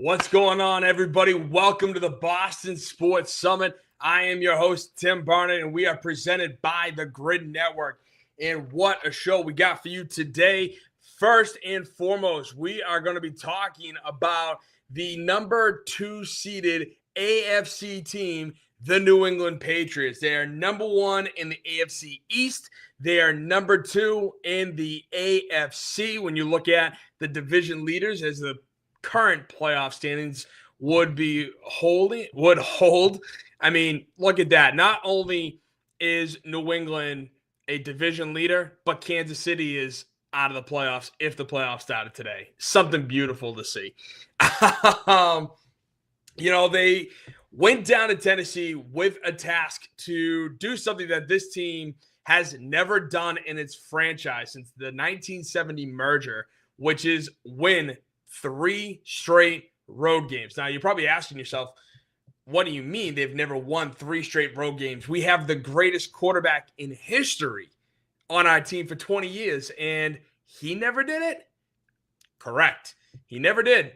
What's going on, everybody? Welcome to the Boston Sports Summit. I am your host, Tim Barnett, and we are presented by the Grid Network. And what a show we got for you today. First and foremost, we are going to be talking about the number 2 seeded AFC team, the New England Patriots. They are number 1 in the AFC East. They are number 2 in the AFC. When you look at the division leaders, as the current playoff standings would hold. I mean, look at that. Not only is New England a division leader, but Kansas City is out of the playoffs if the playoffs started today. Something beautiful to see. They went down to Tennessee with a task to do something that this team has never done in its franchise since the 1970 merger, which is win 3 straight road games. Now, you're probably asking yourself, what do you mean they've never won 3 straight road games? We have the greatest quarterback in history on our team for 20 years, and he never did it? Correct. He never did.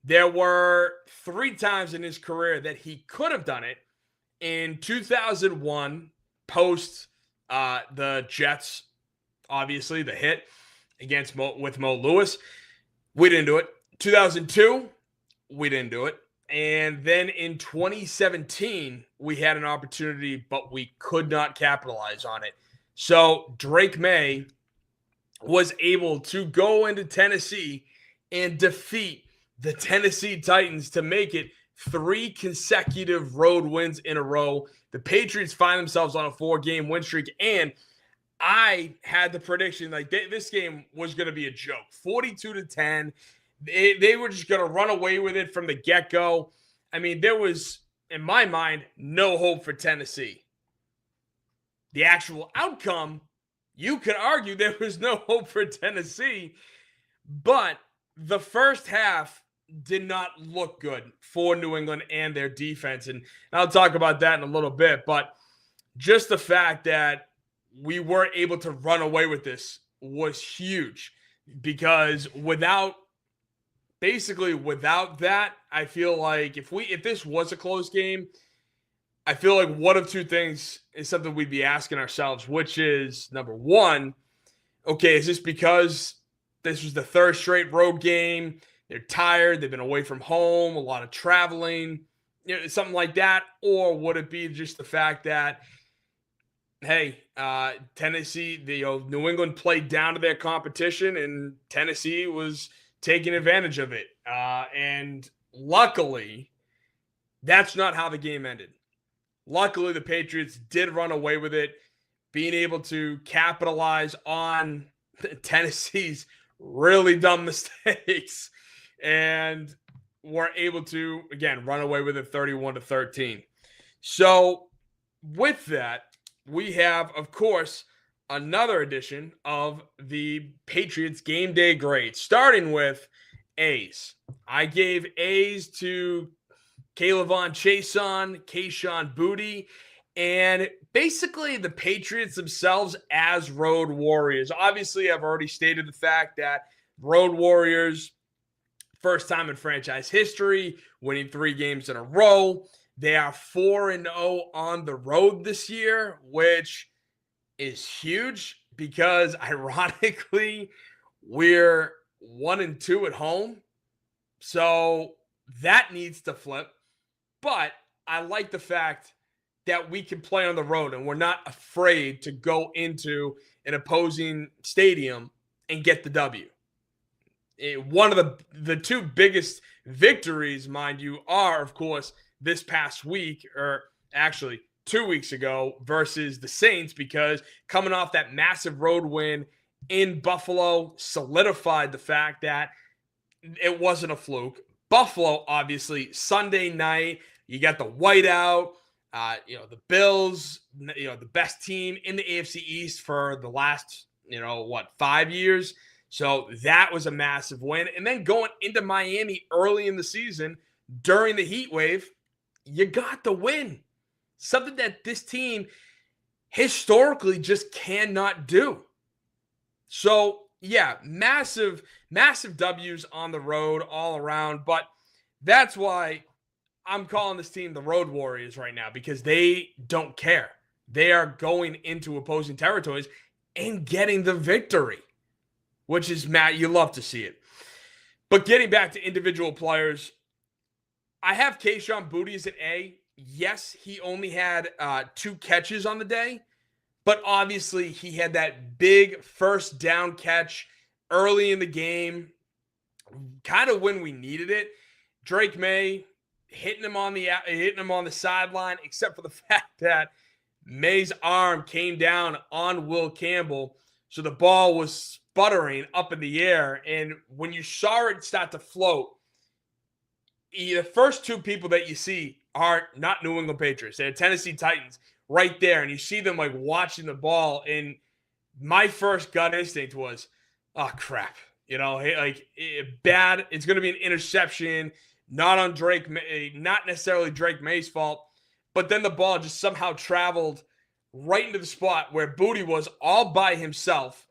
There were 3 times in his career that he could have done it. In 2001, post the Jets, obviously, the hit with Mo Lewis, we didn't do it. 2002, we didn't do it. And then in 2017, we had an opportunity, but we could not capitalize on it. So Drake May was able to go into Tennessee and defeat the Tennessee Titans to make it 3 consecutive road wins in a row. The Patriots find themselves on a 4-game win streak, and I had the prediction this game was going to be a joke. 42-10. They were just going to run away with it from the get-go. I mean, there was, in my mind, no hope for Tennessee. The actual outcome, you could argue there was no hope for Tennessee, but the first half did not look good for New England and their defense. And I'll talk about that in a little bit, but just the fact that we weren't able to run away with this was huge, because without that, I feel like if this was a close game, I feel like one of 2 things is something we'd be asking ourselves, which is, number 1, okay, is this because this was the 3rd straight road game? They're tired. They've been away from home, a lot of traveling, something like that. Or would it be just the fact that, hey, Tennessee, New England played down to their competition and Tennessee was taking advantage of it. And luckily, that's not how the game ended. Luckily, the Patriots did run away with it, being able to capitalize on Tennessee's really dumb mistakes, and were able to, again, run away with it 31-13. So with that, we have, of course, another edition of the Patriots game day grades, starting with A's. I gave A's to Kayvon Chason, Kayshon Boutte, and basically the Patriots themselves as road warriors. Obviously, I've already stated the fact that road warriors, first time in franchise history, winning 3 games in a row. They are 4-0 on the road this year, which is huge because, ironically, we're 1-2 at home. So that needs to flip. But I like the fact that we can play on the road and we're not afraid to go into an opposing stadium and get the W. One of the 2 biggest victories, mind you, are, of course, this past week, or actually 2 weeks ago, versus the Saints, because coming off that massive road win in Buffalo solidified the fact that it wasn't a fluke. Buffalo, obviously, Sunday night, you got the whiteout, the Bills, the best team in the AFC East for the last, 5 years. So that was a massive win. And then going into Miami early in the season during the heat wave, you got the win. Something that this team historically just cannot do. So, yeah, massive W's on the road all around. But That's why I'm calling this team the Road Warriors right now, because they don't care. They are going into opposing territories and getting the victory, which is, Matt, you love to see it. But getting back to individual players, I have Kayshon Boutte as an A. Yes, he only had 2 catches on the day, but obviously he had that big first down catch early in the game, kind of when we needed it. Drake May hitting him on the sideline, except for the fact that May's arm came down on Will Campbell, so the ball was sputtering up in the air. And when you saw it start to float, the first 2 people that you see are not New England Patriots. They're Tennessee Titans right there. And you see them like watching the ball. And my first gut instinct was, oh, crap. You know, like bad. It's going to be an interception, not on Drake May, not necessarily Drake May's fault. But then the ball just somehow traveled right into the spot where Boutte was all by himself,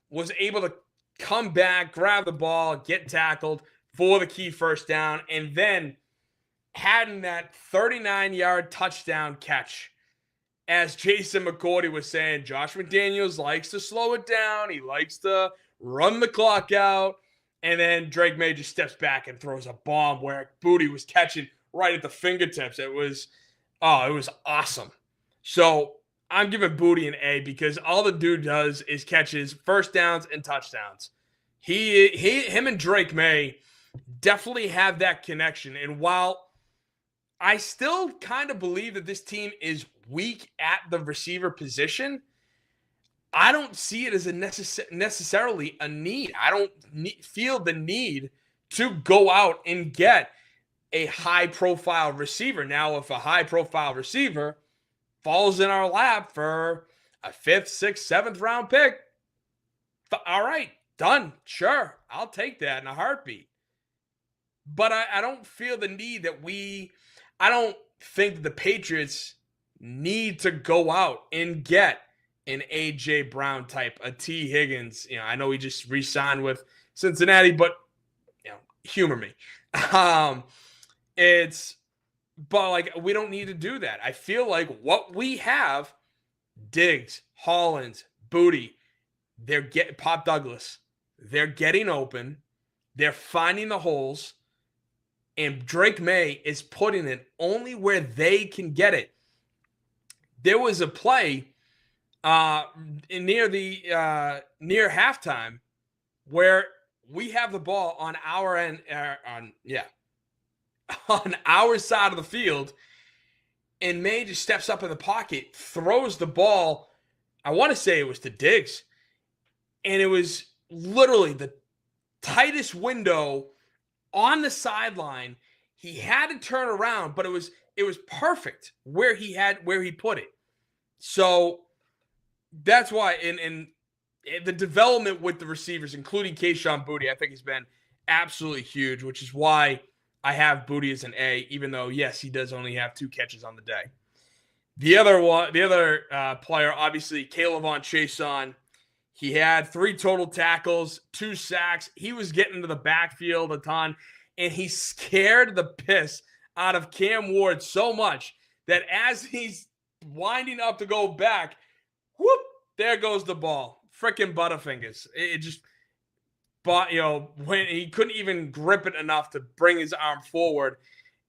was able to come back, grab the ball, get tackled for the key first down, and then having that 39-yard touchdown catch. As Jason McCourty was saying, Josh McDaniels likes to slow it down. He likes to run the clock out. And then Drake May just steps back and throws a bomb where Boutte was catching right at the fingertips. It was awesome. So I'm giving Boutte an A because all the dude does is catches first downs and touchdowns. Him and Drake May definitely have that connection. And while I still kind of believe that this team is weak at the receiver position, I don't see it as necessarily a need. I don't feel the need to go out and get a high-profile receiver. Now, if a high-profile receiver falls in our lap for a 5th, 6th, 7th round pick, all right, done. Sure, I'll take that in a heartbeat. But I don't feel the need that I don't think that the Patriots need to go out and get an A.J. Brown type, a T. Higgins. You know, I know he just re-signed with Cincinnati, but, you know, humor me. But like, we don't need to do that. I feel like what we have, Diggs, Hollins, Boutte, Pop Douglas, they're getting open, they're finding the holes, and Drake May is putting it only where they can get it. There was a play near halftime where we have the ball on our end, on our side of the field, and May just steps up in the pocket, throws the ball. I want to say it was to Diggs, and it was literally the tightest window on the sideline. He had to turn around, but it was perfect where he put it. So that's why in the development with the receivers, including Kayshon Boutte, I think has been absolutely huge, which is why I have Boutte as an A, even though, yes, he does only have 2 catches on the day. The other player, obviously, K'Lavon Chaisson. He had 3 total tackles, 2 sacks. He was getting into the backfield a ton, and he scared the piss out of Cam Ward so much that as he's winding up to go back, whoop, there goes the ball. Frickin' Butterfingers. It just, but, you know, when he couldn't even grip it enough to bring his arm forward,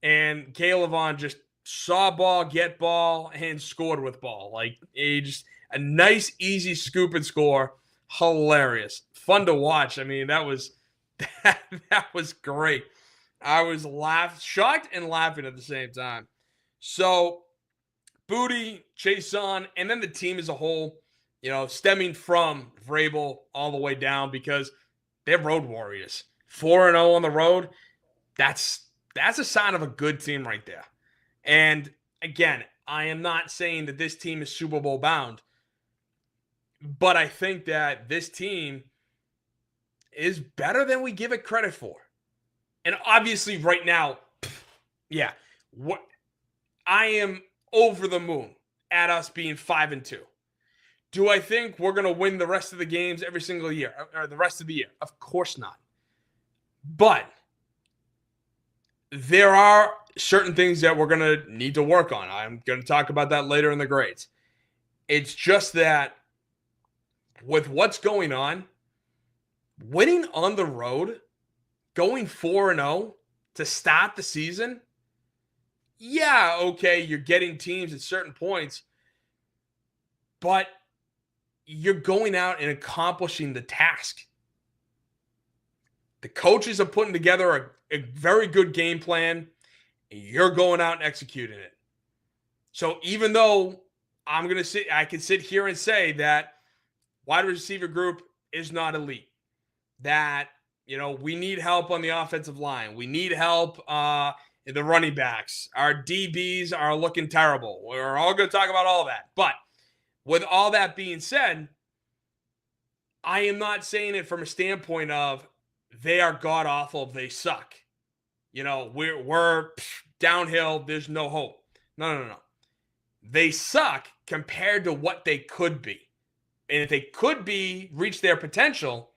and K'Lavon just saw ball, get ball, and scored with ball. Like, he just a nice, easy scoop and score. Hilarious. Fun to watch. I mean, that was great. I was shocked and laughing at the same time. So, Boutte, Chaisson, and then the team as a whole, you know, stemming from Vrabel all the way down, because they're road warriors. 4-0 on the road. That's a sign of a good team right there. And again, I am not saying that this team is Super Bowl bound, but I think that this team is better than we give it credit for. And obviously right now, yeah, I am over the moon at us being 5-2. Do I think we're going to win the rest of the games every single year, or the rest of the year? Of course not. But there are certain things that we're going to need to work on. I'm going to talk about that later in the grades. It's just that with what's going on, winning on the road, going 4-0 to start the season, yeah, okay, you're getting teams at certain points, but you're going out and accomplishing the task. The coaches are putting together a very good game plan, and you're going out and executing it. So even though I can sit here and say that wide receiver group is not elite, that, we need help on the offensive line. We need help in the running backs. Our DBs are looking terrible. We're all going to talk about all that. But with all that being said, I am not saying it from a standpoint of they are god-awful, they suck. We're downhill, there's no hope. No. They suck compared to what they could be. And if they could reach their potential,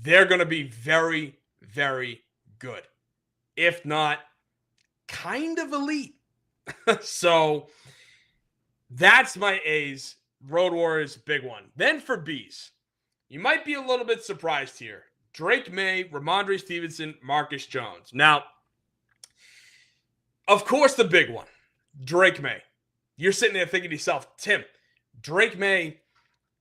they're going to be very, very good. If not, kind of elite. So that's my A's. Road Warriors, big one. Then for B's, you might be a little bit surprised here. Drake May, Ramondre Stevenson, Marcus Jones. Now, of course, the big one, Drake May. You're sitting there thinking to yourself, Tim, Drake May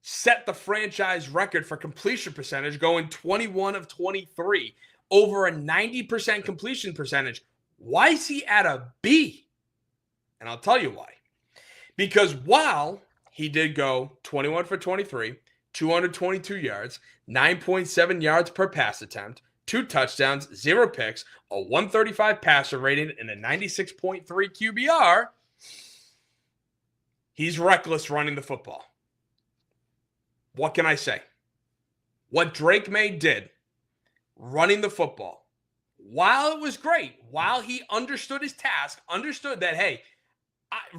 set the franchise record for completion percentage, going 21 of 23, over a 90% completion percentage. Why is he at a B? And I'll tell you why. Because while he did go 21 for 23, 222 yards, 9.7 yards per pass attempt, 2 touchdowns, 0 picks, a 135 passer rating, and a 96.3 QBR, he's reckless running the football. What can I say? What Drake May did running the football, while it was great, while he understood his task, understood that, hey,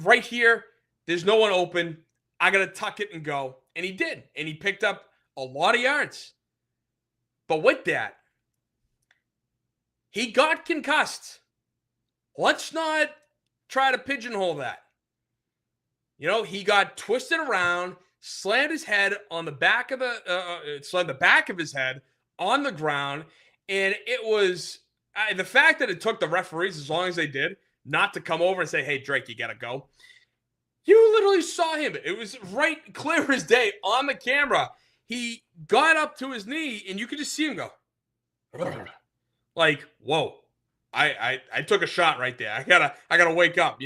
right here, there's no one open. I got to tuck it and go. And he did. And he picked up a lot of yards. But with that, he got concussed. Let's not try to pigeonhole that. He got twisted around, slammed his head on the back of slammed the back of his head on the ground. And it was the fact that it took the referees as long as they did not to come over and say, hey, Drake, you got to go. You literally saw him. It was right clear as day on the camera. He got up to his knee, and you could just see him go, like, whoa, I took a shot right there. I gotta wake up,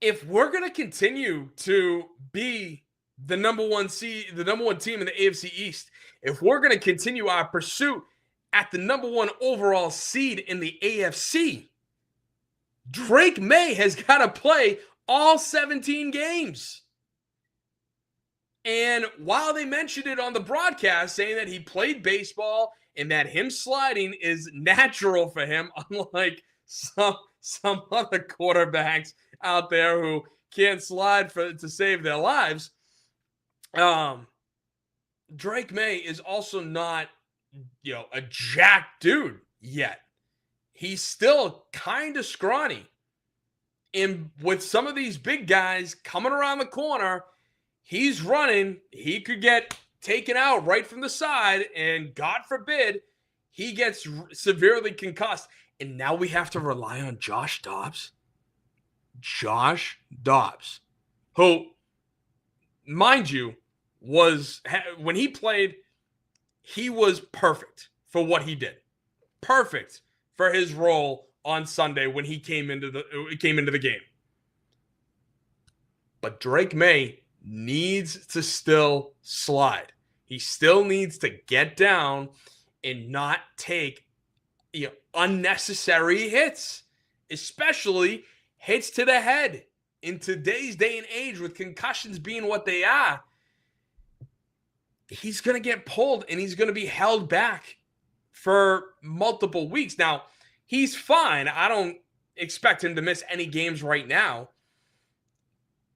If we're gonna continue to be the number one team in the AFC East, if we're gonna continue our pursuit at the number one overall seed in the AFC, Drake May has got to play all 17 games. And while they mentioned it on the broadcast, saying that he played baseball and that him sliding is natural for him, unlike some other quarterbacks out there who can't slide to save their lives, Drake May is also not, a jack dude yet. He's still kind of scrawny. And with some of these big guys coming around the corner, he's running. He could get taken out right from the side, and God forbid he gets severely concussed. And now we have to rely on Josh Dobbs. Josh Dobbs, who, mind you, when he played, he was perfect for what he did. Perfect for his role on Sunday when he came into the game. But Drake May needs to still slide. He still needs to get down and not take unnecessary hits, especially hits to the head. In today's day and age, with concussions being what they are, he's going to get pulled and he's going to be held back for multiple weeks. Now, he's fine. I don't expect him to miss any games right now.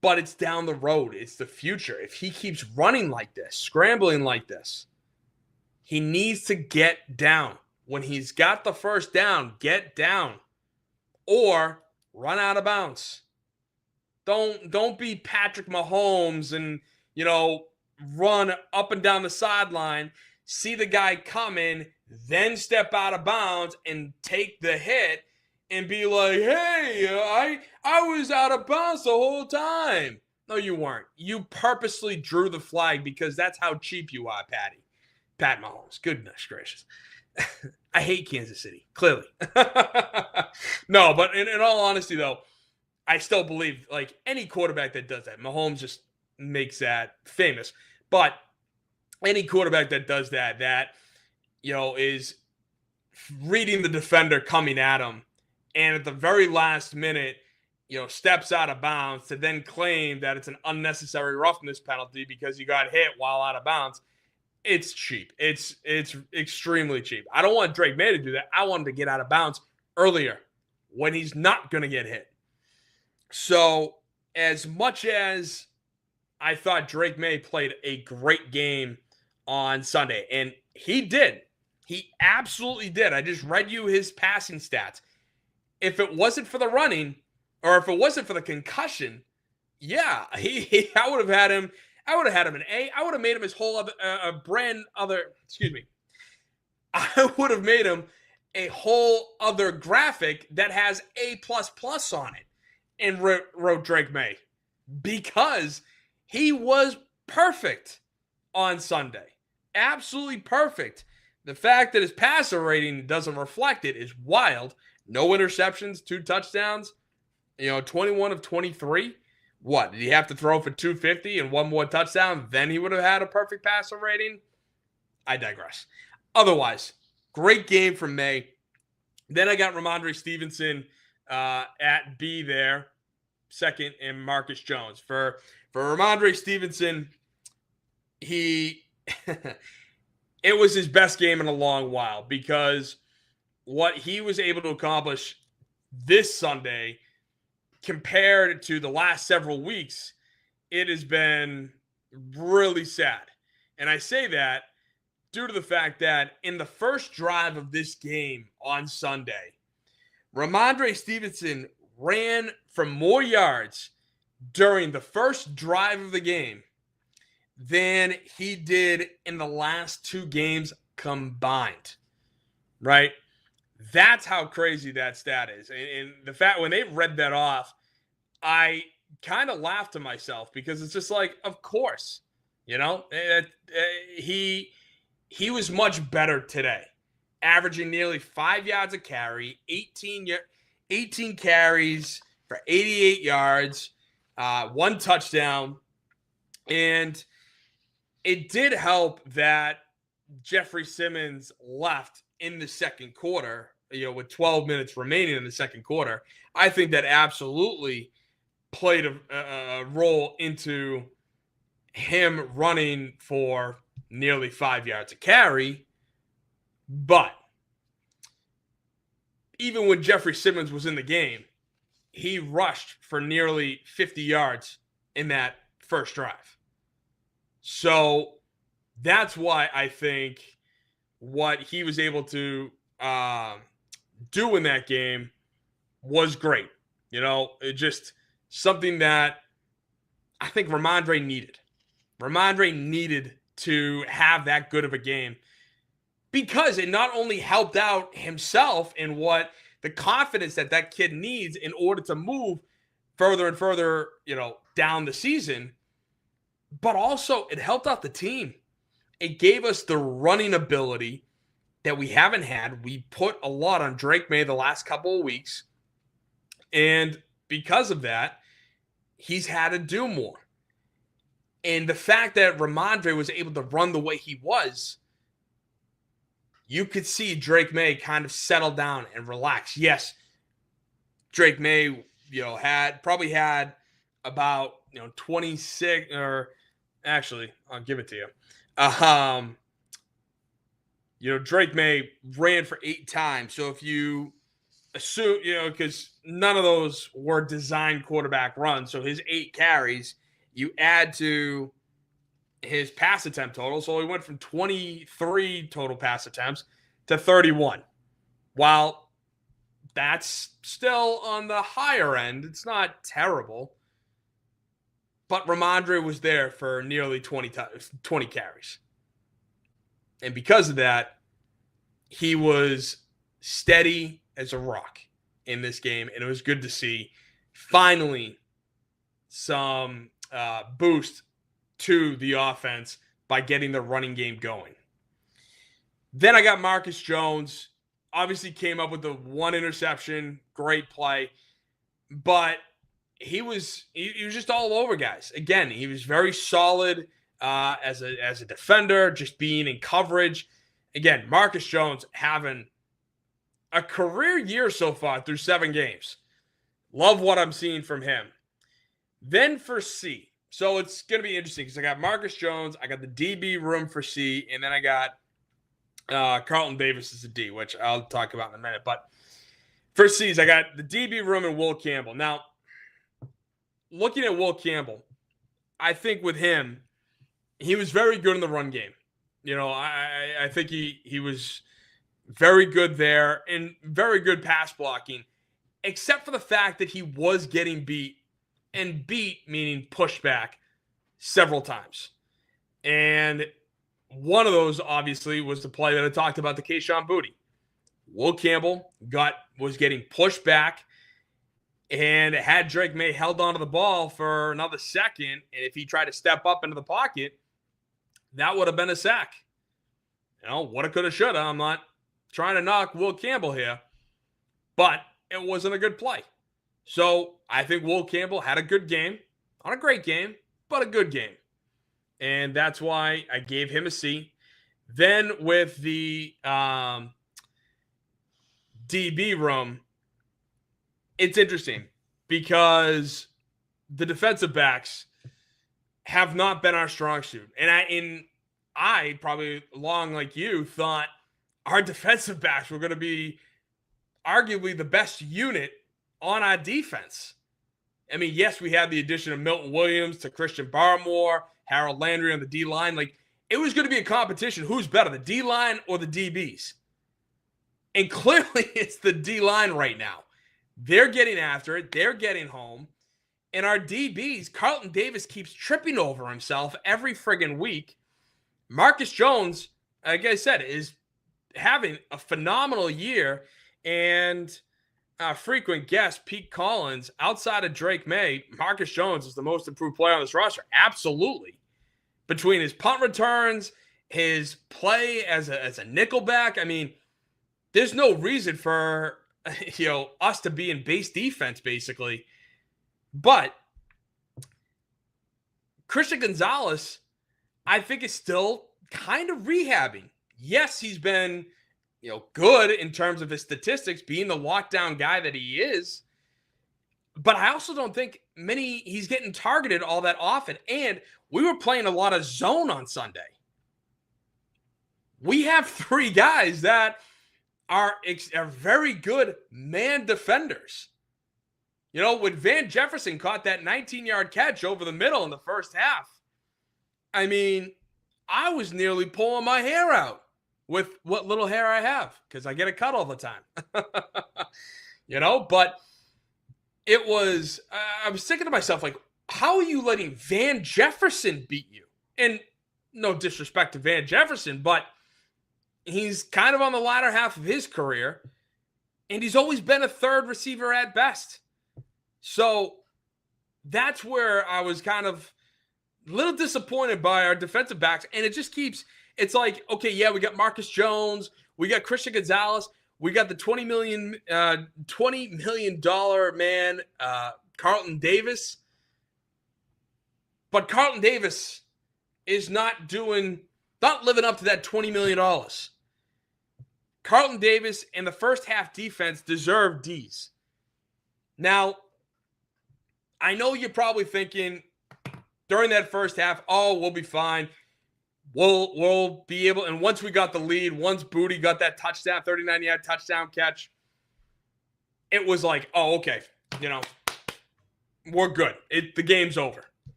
But it's down the road. It's the future. If he keeps running like this, scrambling like this, he needs to get down. when he's got the first down, get down or run out of bounds. Don't be Patrick Mahomes and, run up and down the sideline, see the guy coming, then step out of bounds and take the hit and be like, hey, I was out of bounds the whole time. No, you weren't. You purposely drew the flag because that's how cheap you are, Pat Mahomes. Goodness gracious. I hate Kansas City, clearly. No, but in all honesty, though, I still believe, like, any quarterback that does that, Mahomes just makes that famous. But any quarterback that does that, is reading the defender coming at him, and at the very last minute, steps out of bounds to then claim that it's an unnecessary roughness penalty because you got hit while out of bounds. It's cheap. It's extremely cheap. I don't want Drake May to do that. I want him to get out of bounds earlier when he's not going to get hit. So as much as I thought Drake May played a great game on Sunday, and he did. He absolutely did. I just read you his passing stats. If it wasn't for the running, or if it wasn't for the concussion, yeah, I would have had him. I would have had him an A. I would have made him his whole other I would have made him a whole other graphic that has A++ on it and wrote Drake May because he was perfect on Sunday. Absolutely perfect. The fact that his passer rating doesn't reflect it is wild. No interceptions, 2 touchdowns, 21 of 23. What, did he have to throw for 250 and 1 more touchdown? Then he would have had a perfect passer rating? I digress. Otherwise, great game from May. Then I got Ramondre Stevenson at B there, second, and Marcus Jones. For Ramondre Stevenson, it was his best game in a long while because what he was able to accomplish this Sunday compared to the last several weeks, it has been really sad. And I say that due to the fact that in the first drive of this game on Sunday, Ramondre Stevenson ran for more yards during the first drive of the game than he did in the last 2 games combined, right? That's how crazy that stat is. And the fact when they read that off, I kind of laughed to myself because it's just like, of course, he was much better today, averaging nearly 5 yards a carry, 18 carries for 88 yards, 1 touchdown. And it did help that Jeffrey Simmons left in the second quarter, with 12 minutes remaining in the second quarter. I think that absolutely played a role into him running for nearly 5 yards a carry. But even when Jeffrey Simmons was in the game, he rushed for nearly 50 yards in that first drive. So that's why I think what he was able to do in that game was great. It just something that I think Ramondre needed. Ramondre needed to have that good of a game because it not only helped out himself in what the confidence that kid needs in order to move further and further, down the season, but also it helped out the team. It gave us the running ability that we haven't had. We put a lot on Drake May the last couple of weeks. And because of that, he's had to do more. And the fact that Ramondre was able to run the way he was, you could see Drake May kind of settle down and relax. Yes, Drake May, probably had about, 26, or actually, I'll give it to you. Drake May ran for 8 times. So if you assume, because none of those were designed quarterback runs. So his 8 carries, you add to his pass attempt total. So he went from 23 total pass attempts to 31. While that's still on the higher end, it's not terrible. But Ramondre was there for nearly 20 carries. And because of that, he was steady as a rock in this game. And it was good to see finally some boost to the offense by getting the running game going. Then I got Marcus Jones. Obviously came up with the one interception. Great play. But he was just all over guys. Again, he was very solid as a defender, just being in coverage. Again, Marcus Jones having a career year so far through 7 games. Love what I'm seeing from him. Then for C. So it's going to be interesting because I got Marcus Jones, I got the DB room for C, and then I got Carlton Davis as a D, which I'll talk about in a minute. But for C's, I got the DB room and Will Campbell. Now, looking at Will Campbell, I think with him, he was very good in the run game. You know, I think he was very good there and very good pass blocking, except for the fact that he was getting beat, and beat meaning pushed back several times. And one of those, obviously, was the play that I talked about, the Kayshon Boutte. Will Campbell was getting pushed back, and had Drake May held onto the ball for another second, and if he tried to step up into the pocket, that would have been a sack. You know, woulda, coulda, shoulda. I'm not trying to knock Will Campbell here, but it wasn't a good play. So I think Will Campbell had a good game. Not a great game, but a good game. And that's why I gave him a C. Then with the DB room, it's interesting because the defensive backs have not been our strong suit. And I probably, along like you, thought our defensive backs were going to be arguably the best unit on our defense. I mean, yes, we had the addition of Milton Williams to Christian Barmore, Harold Landry on the D-line. Like, it was going to be a competition. Who's better, the D-line or the DBs? And clearly it's the D-line right now. They're getting after it. They're getting home. And our DBs, Carlton Davis keeps tripping over himself every friggin' week. Marcus Jones, like I said, is having a phenomenal year. And frequent guest, Pete Collins, outside of Drake May, Marcus Jones is the most improved player on this roster. Absolutely. Between his punt returns, his play as a nickelback, I mean, there's no reason for us to be in base defense, basically. But Christian Gonzalez, I think, is still kind of rehabbing. Yes, he's been good in terms of his statistics, being the lockdown guy that he is. But I also don't think he's getting targeted all that often. And we were playing a lot of zone on Sunday. We have 3 guys that are very good man defenders. When Van Jefferson caught that 19-yard catch over the middle in the first half, I mean, I was nearly pulling my hair out with what little hair I have because I get a cut all the time. But it was, I was thinking to myself, like, how are you letting Van Jefferson beat you? And no disrespect to Van Jefferson, but he's kind of on the latter half of his career, and he's always been a third receiver at best. So that's where I was kind of a little disappointed by our defensive backs. And it just keeps, it's like, okay, yeah, we got Marcus Jones, we got Christian Gonzalez, we got the $20 million man, Carlton Davis. But Carlton Davis is not living up to that $20 million. Carlton Davis and the first half defense deserve D's. Now, I know you're probably thinking during that first half, oh, we'll be fine. We'll be able, and once we got the lead, once Boutte got that touchdown, 39-yard touchdown catch, it was like, oh, okay, we're good. The game's over.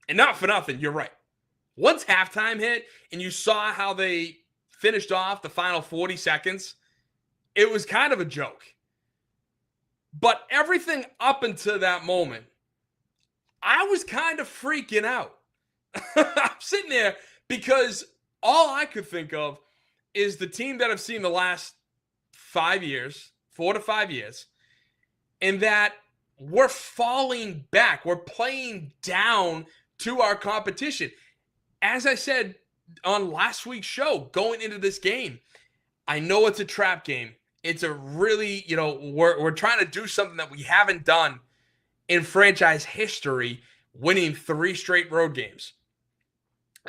And not for nothing, you're right. Once halftime hit and you saw how they finished off the final 40 seconds, it was kind of a joke. But everything up until that moment, I was kind of freaking out. I'm sitting there because all I could think of is the team that I've seen the last 5 years, 4 to 5 years, and that we're falling back. We're playing down to our competition. As I said on last week's show, going into this game, I know it's a trap game. It's a really, we're trying to do something that we haven't done in franchise history, winning 3 straight road games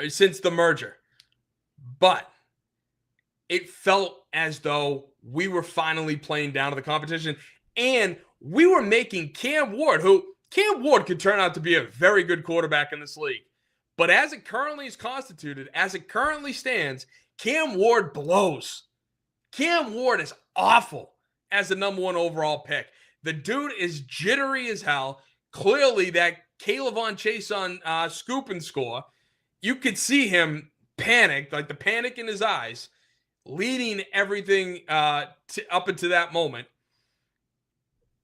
since the merger. But it felt as though we were finally playing down to the competition, and we were making Cam Ward could turn out to be a very good quarterback in this league. But as it currently is constituted, as it currently stands, Cam Ward blows. Cam Ward is awful as the number 1 overall pick. The dude is jittery as hell. Clearly, that Caleb on Chase on scoop and score, you could see him panic, like the panic in his eyes, leading everything up into that moment.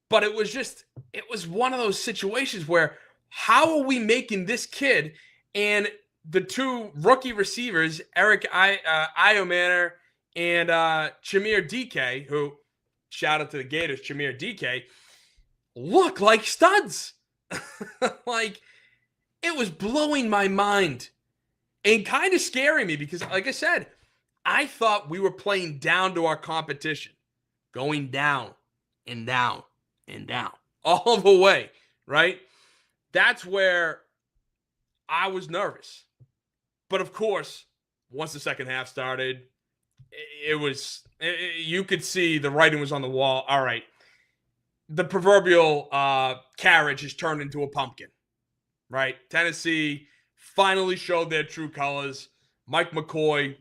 But it was one of those situations where how are we making this kid and the 2 rookie receivers, Eric Iomanner and Chimere DK, who, shout out to the Gators, Chimere DK, look like studs. Like, it was blowing my mind and kind of scaring me because, like I said, I thought we were playing down to our competition, going down and down and down all the way, right? That's where I was nervous. But of course, once the second half started, you could see the writing was on the wall. All right, the proverbial carriage has turned into a pumpkin, right? Tennessee finally showed their true colors. Mike McCoy,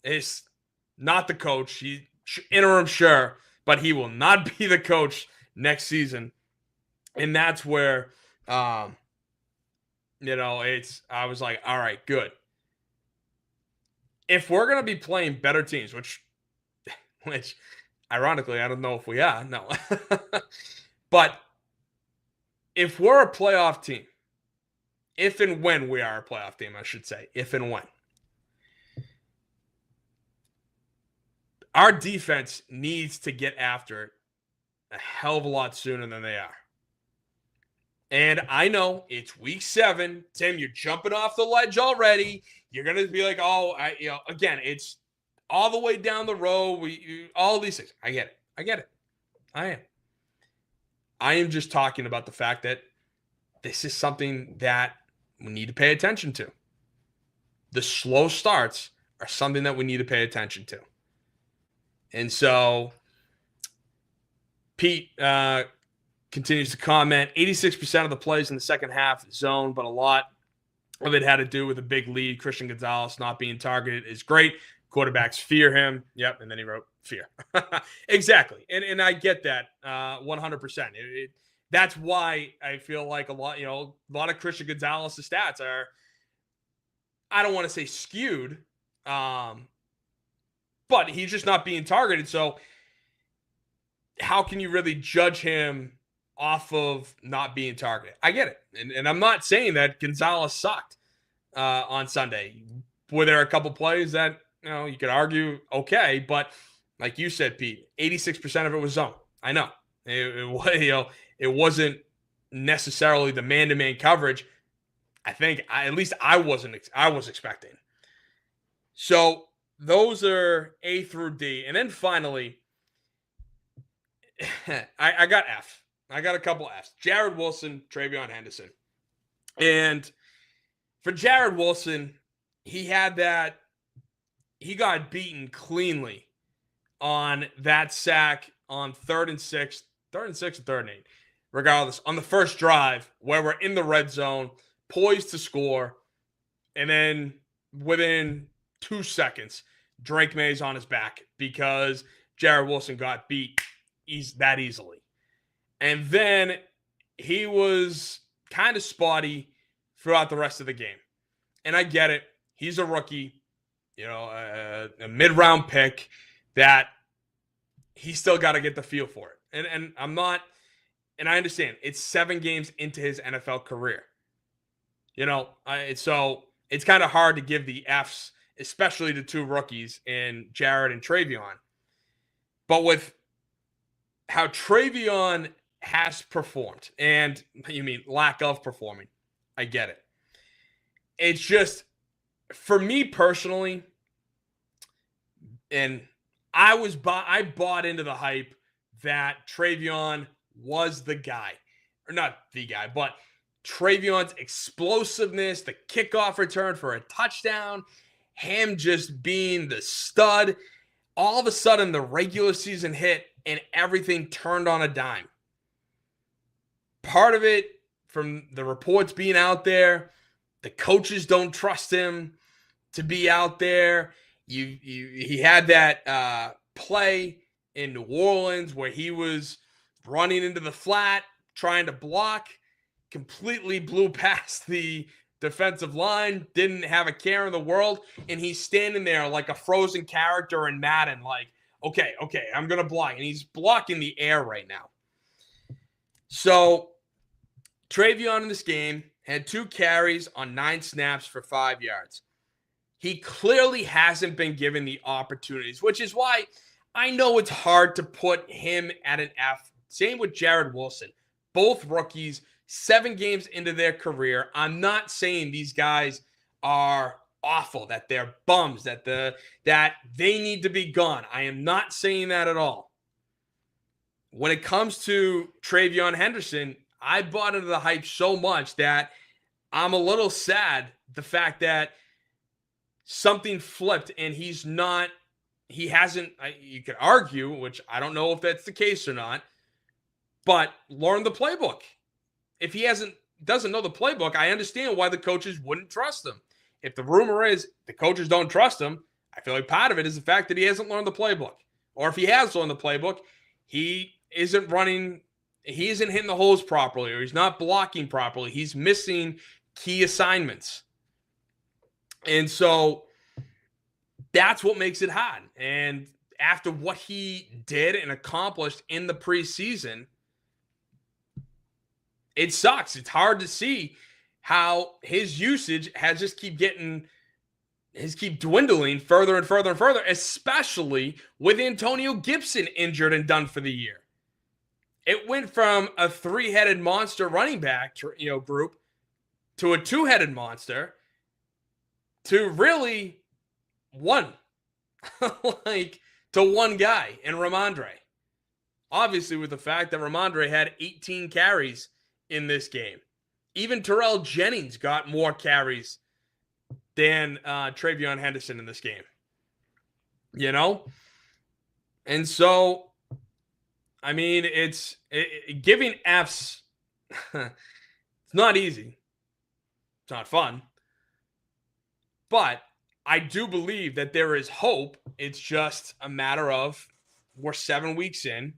is not the coach. He interim, sure, but he will not be the coach next season. And that's where, I was like, all right, good. If we're going to be playing better teams, which ironically, I don't know if we are, no. But if we're a playoff team, if and when we are a playoff team, I should say, if and when, our defense needs to get after it a hell of a lot sooner than they are. And I know it's week 7. Tim, you're jumping off the ledge already. You're going to be like, again, it's all the way down the road. All these things. I get it. I am just talking about the fact that this is something that we need to pay attention to. The slow starts are something that we need to pay attention to. And so Pete continues to comment, 86% of the plays in the second half zone, but a lot of it had to do with a big lead. Christian Gonzalez not being targeted is great. Quarterbacks fear him. Yep, and then he wrote fear. Exactly. And I get that 100%. That's why I feel like a lot of Christian Gonzalez's stats are, I don't want to say skewed, but he's just not being targeted. So how can you really judge him off of not being targeted? I get it. And I'm not saying that Gonzalez sucked on Sunday. Were there a couple plays that, you could argue, okay, but like you said, Pete, 86% of it was zone. I know. It wasn't necessarily the man-to-man coverage. I think I was expecting. So those are A through D. And then finally, I got F. I got a couple Fs. Jared Wilson, Travion Henderson. And for Jared Wilson, he got beaten cleanly on that sack on 3rd and 6 or 3rd and 8. Regardless, on the first drive where we're in the red zone, poised to score, and then within 2 seconds, Drake May's on his back because Jared Wilson got beat that easily. And then he was kind of spotty throughout the rest of the game. And I get it. He's a rookie. a mid-round pick that he's still got to get the feel for it. And I'm not, and I understand it's 7 games into his NFL career. So it's kind of hard to give the Fs, especially the 2 rookies in Jared and Travion. But with how Travion has performed, and you mean lack of performing, I get it. It's just, for me personally, and I bought into the hype that Travion was the guy. Or not the guy, but Travion's explosiveness, the kickoff return for a touchdown, him just being the stud. All of a sudden, the regular season hit and everything turned on a dime. Part of it, from the reports being out there, the coaches don't trust him to be out there. He had that play in New Orleans where he was running into the flat, trying to block, completely blew past the defensive line, didn't have a care in the world, and he's standing there like a frozen character in Madden, like, okay, I'm going to block. And he's blocking the air right now. So Travion in this game had 2 carries on 9 snaps for 5 yards. He clearly hasn't been given the opportunities, which is why I know it's hard to put him at an F. Same with Jared Wilson. Both rookies, 7 games into their career. I'm not saying these guys are awful, that they're bums, that they need to be gone. I am not saying that at all. When it comes to Travion Henderson, I bought into the hype so much that I'm a little sad the fact that something flipped and he hasn't, you could argue, which I don't know if that's the case or not, but learn the playbook. If he doesn't know the playbook, I understand why the coaches wouldn't trust him. If the rumor is the coaches don't trust him, I feel like part of it is the fact that he hasn't learned the playbook. Or if he has learned the playbook, he isn't hitting the holes properly, or he's not blocking properly. He's missing key assignments. And so that's what makes it hard. And after what he did and accomplished in the preseason, it sucks. It's hard to see how his usage has just keep dwindling further and further and further, especially with Antonio Gibson injured and done for the year. It went from a 3-headed monster running back, group to a 2-headed monster to really one, to one guy in Ramondre. Obviously, with the fact that Ramondre had 18 carries in this game. Even Terrell Jennings got more carries than Travion Henderson in this game. And so, I mean, it's giving Fs. It's not easy. It's not fun. But I do believe that there is hope. It's just a matter of we're 7 weeks in,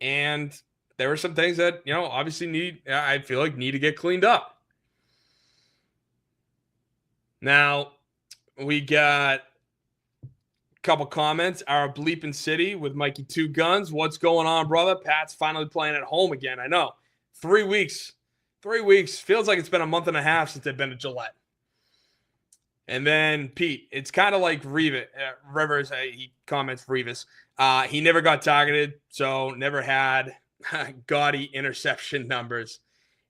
and there are some things that, obviously need to get cleaned up. Now, we got a couple comments. Our bleeping city with Mikey 2 Guns. What's going on, brother? Pat's finally playing at home again. I know. 3 weeks. 3 weeks. Feels like it's been a month and a half since they've been at Gillette. And then Pete, it's kind of like Rivers. He comments Revis. He never got targeted, so never had gaudy interception numbers.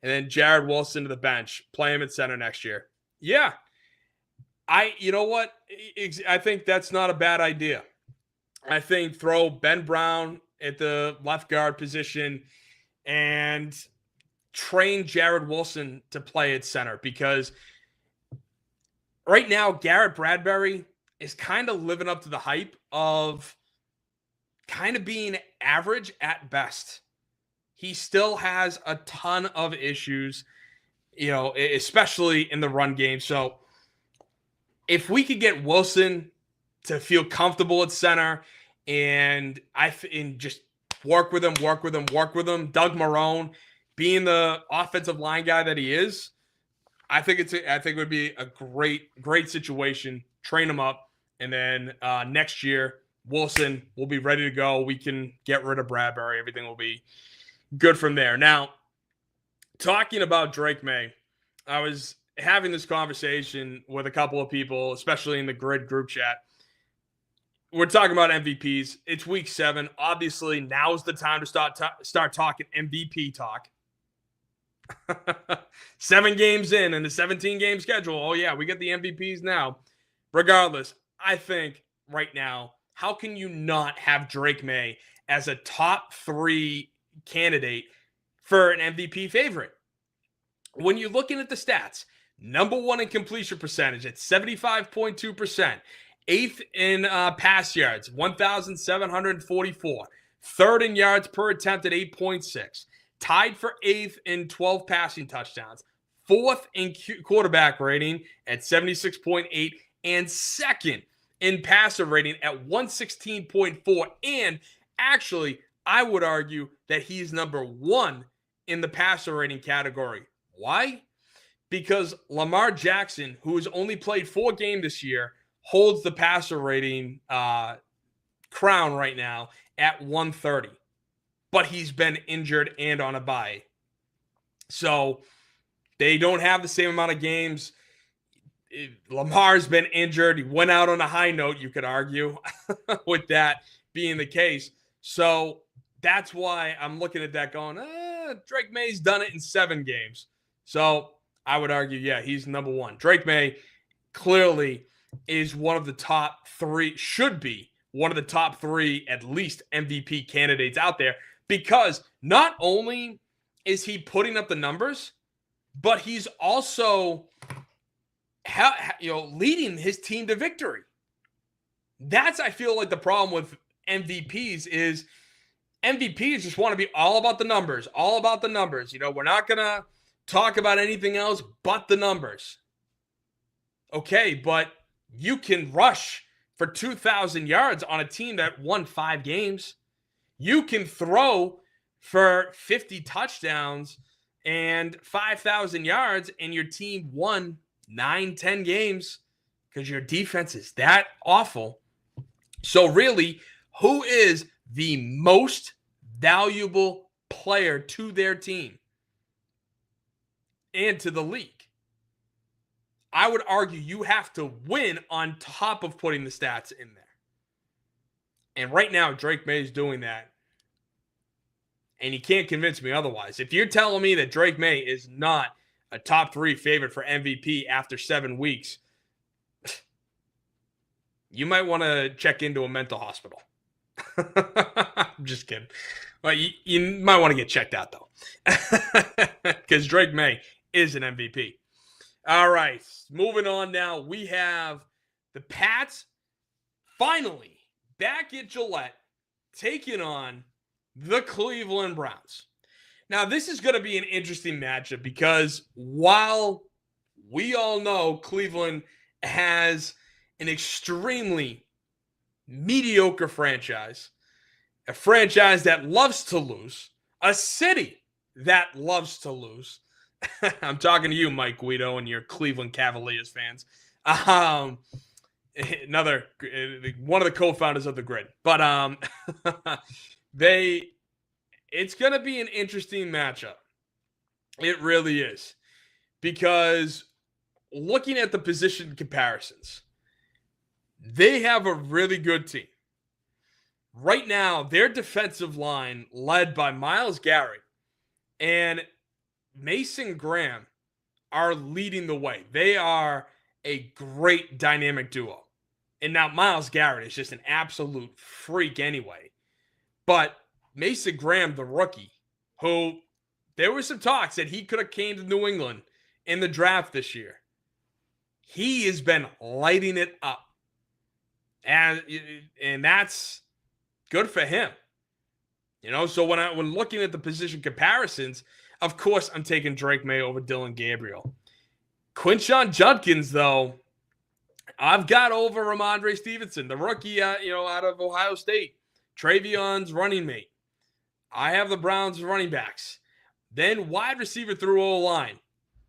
And then Jared Wilson to the bench. Play him at center next year. Yeah. You know what? I think that's not a bad idea. I think throw Ben Brown at the left guard position and train Jared Wilson to play at center, because right now, Garrett Bradbury is kind of living up to the hype of kind of being average at best. He still has a ton of issues, especially in the run game. So if we could get Wilson to feel comfortable at center and just work with him, Doug Marrone being the offensive line guy that he is, I think it would be a great situation. Train him up And then next year, Wilson will be ready to go. We can get rid of Bradbury. Everything will be good from there. Now, talking about Drake May, I was having this conversation with a couple of people, especially in the Grid group chat. We're talking about MVPs. It's week 7. Obviously, now's the time to start talking MVP talk. 7 games in the 17-game schedule. Oh, yeah, we get the MVPs now. Regardless, I think right now, how can you not have Drake May as a top 3 candidate for an MVP favorite? When you're looking at the stats, number 1 in completion percentage at 75.2%. 8th in pass yards, 1,744. 3rd in yards per attempt at 8.6. Tied for 8th in 12 passing touchdowns. 4th in quarterback rating at 76.8. And 2nd in passer rating at 116.4. And actually, I would argue that he's number 1 in the passer rating category. Why? Because Lamar Jackson, who has only played 4 games this year, holds the passer rating crown right now at 130. But he's been injured and on a bye. So they don't have the same amount of games. Lamar's been injured. He went out on a high note, you could argue, with that being the case. So that's why I'm looking at that going, Drake May's done it in 7 games. So I would argue, yeah, he's number 1. Drake May clearly is one of the top 3, should be one of the top 3 at least MVP candidates out there, because not only is he putting up the numbers, but he's also leading his team to victory. That's, I feel like, the problem with MVPs is MVPs just want to be all about the numbers, all about the numbers. We're not going to talk about anything else but the numbers. Okay, but you can rush for 2,000 yards on a team that won 5 games. You can throw for 50 touchdowns and 5,000 yards, and your team won 9-10 games because your defense is that awful. So really, who is the most valuable player to their team and to the league? I would argue you have to win on top of putting the stats in there. And right now, Drake May is doing that. And you can't convince me otherwise. If you're telling me that Drake May is not a top 3 favorite for MVP after 7 weeks, you might want to check into a mental hospital. I'm just kidding. Well, you might want to get checked out, though. Because Drake May is an MVP. All right, moving on now. We have the Pats finally back at Gillette taking on the Cleveland Browns. Now, this is going to be an interesting matchup because while we all know Cleveland has an extremely mediocre franchise, a franchise that loves to lose, a city that loves to lose. I'm talking to you, Mike Guido, and your Cleveland Cavaliers fans. One of the co-founders of the Grid. But it's going to be an interesting matchup. It really is. Because looking at the position comparisons, they have a really good team. Right now, their defensive line, led by Myles Garrett and Mason Graham, are leading the way. They are a great dynamic duo. And now Myles Garrett is just an absolute freak anyway. But Mason Graham, the rookie, who there were some talks that he could have came to New England in the draft this year. He has been lighting it up. And that's good for him. So when looking at the position comparisons, of course, I'm taking Drake May over Dylan Gabriel. Quinshon Judkins, though, I've got over Ramondre Stevenson, the rookie, out of Ohio State. Travion's running mate. I have the Browns running backs. Then wide receiver through O-line.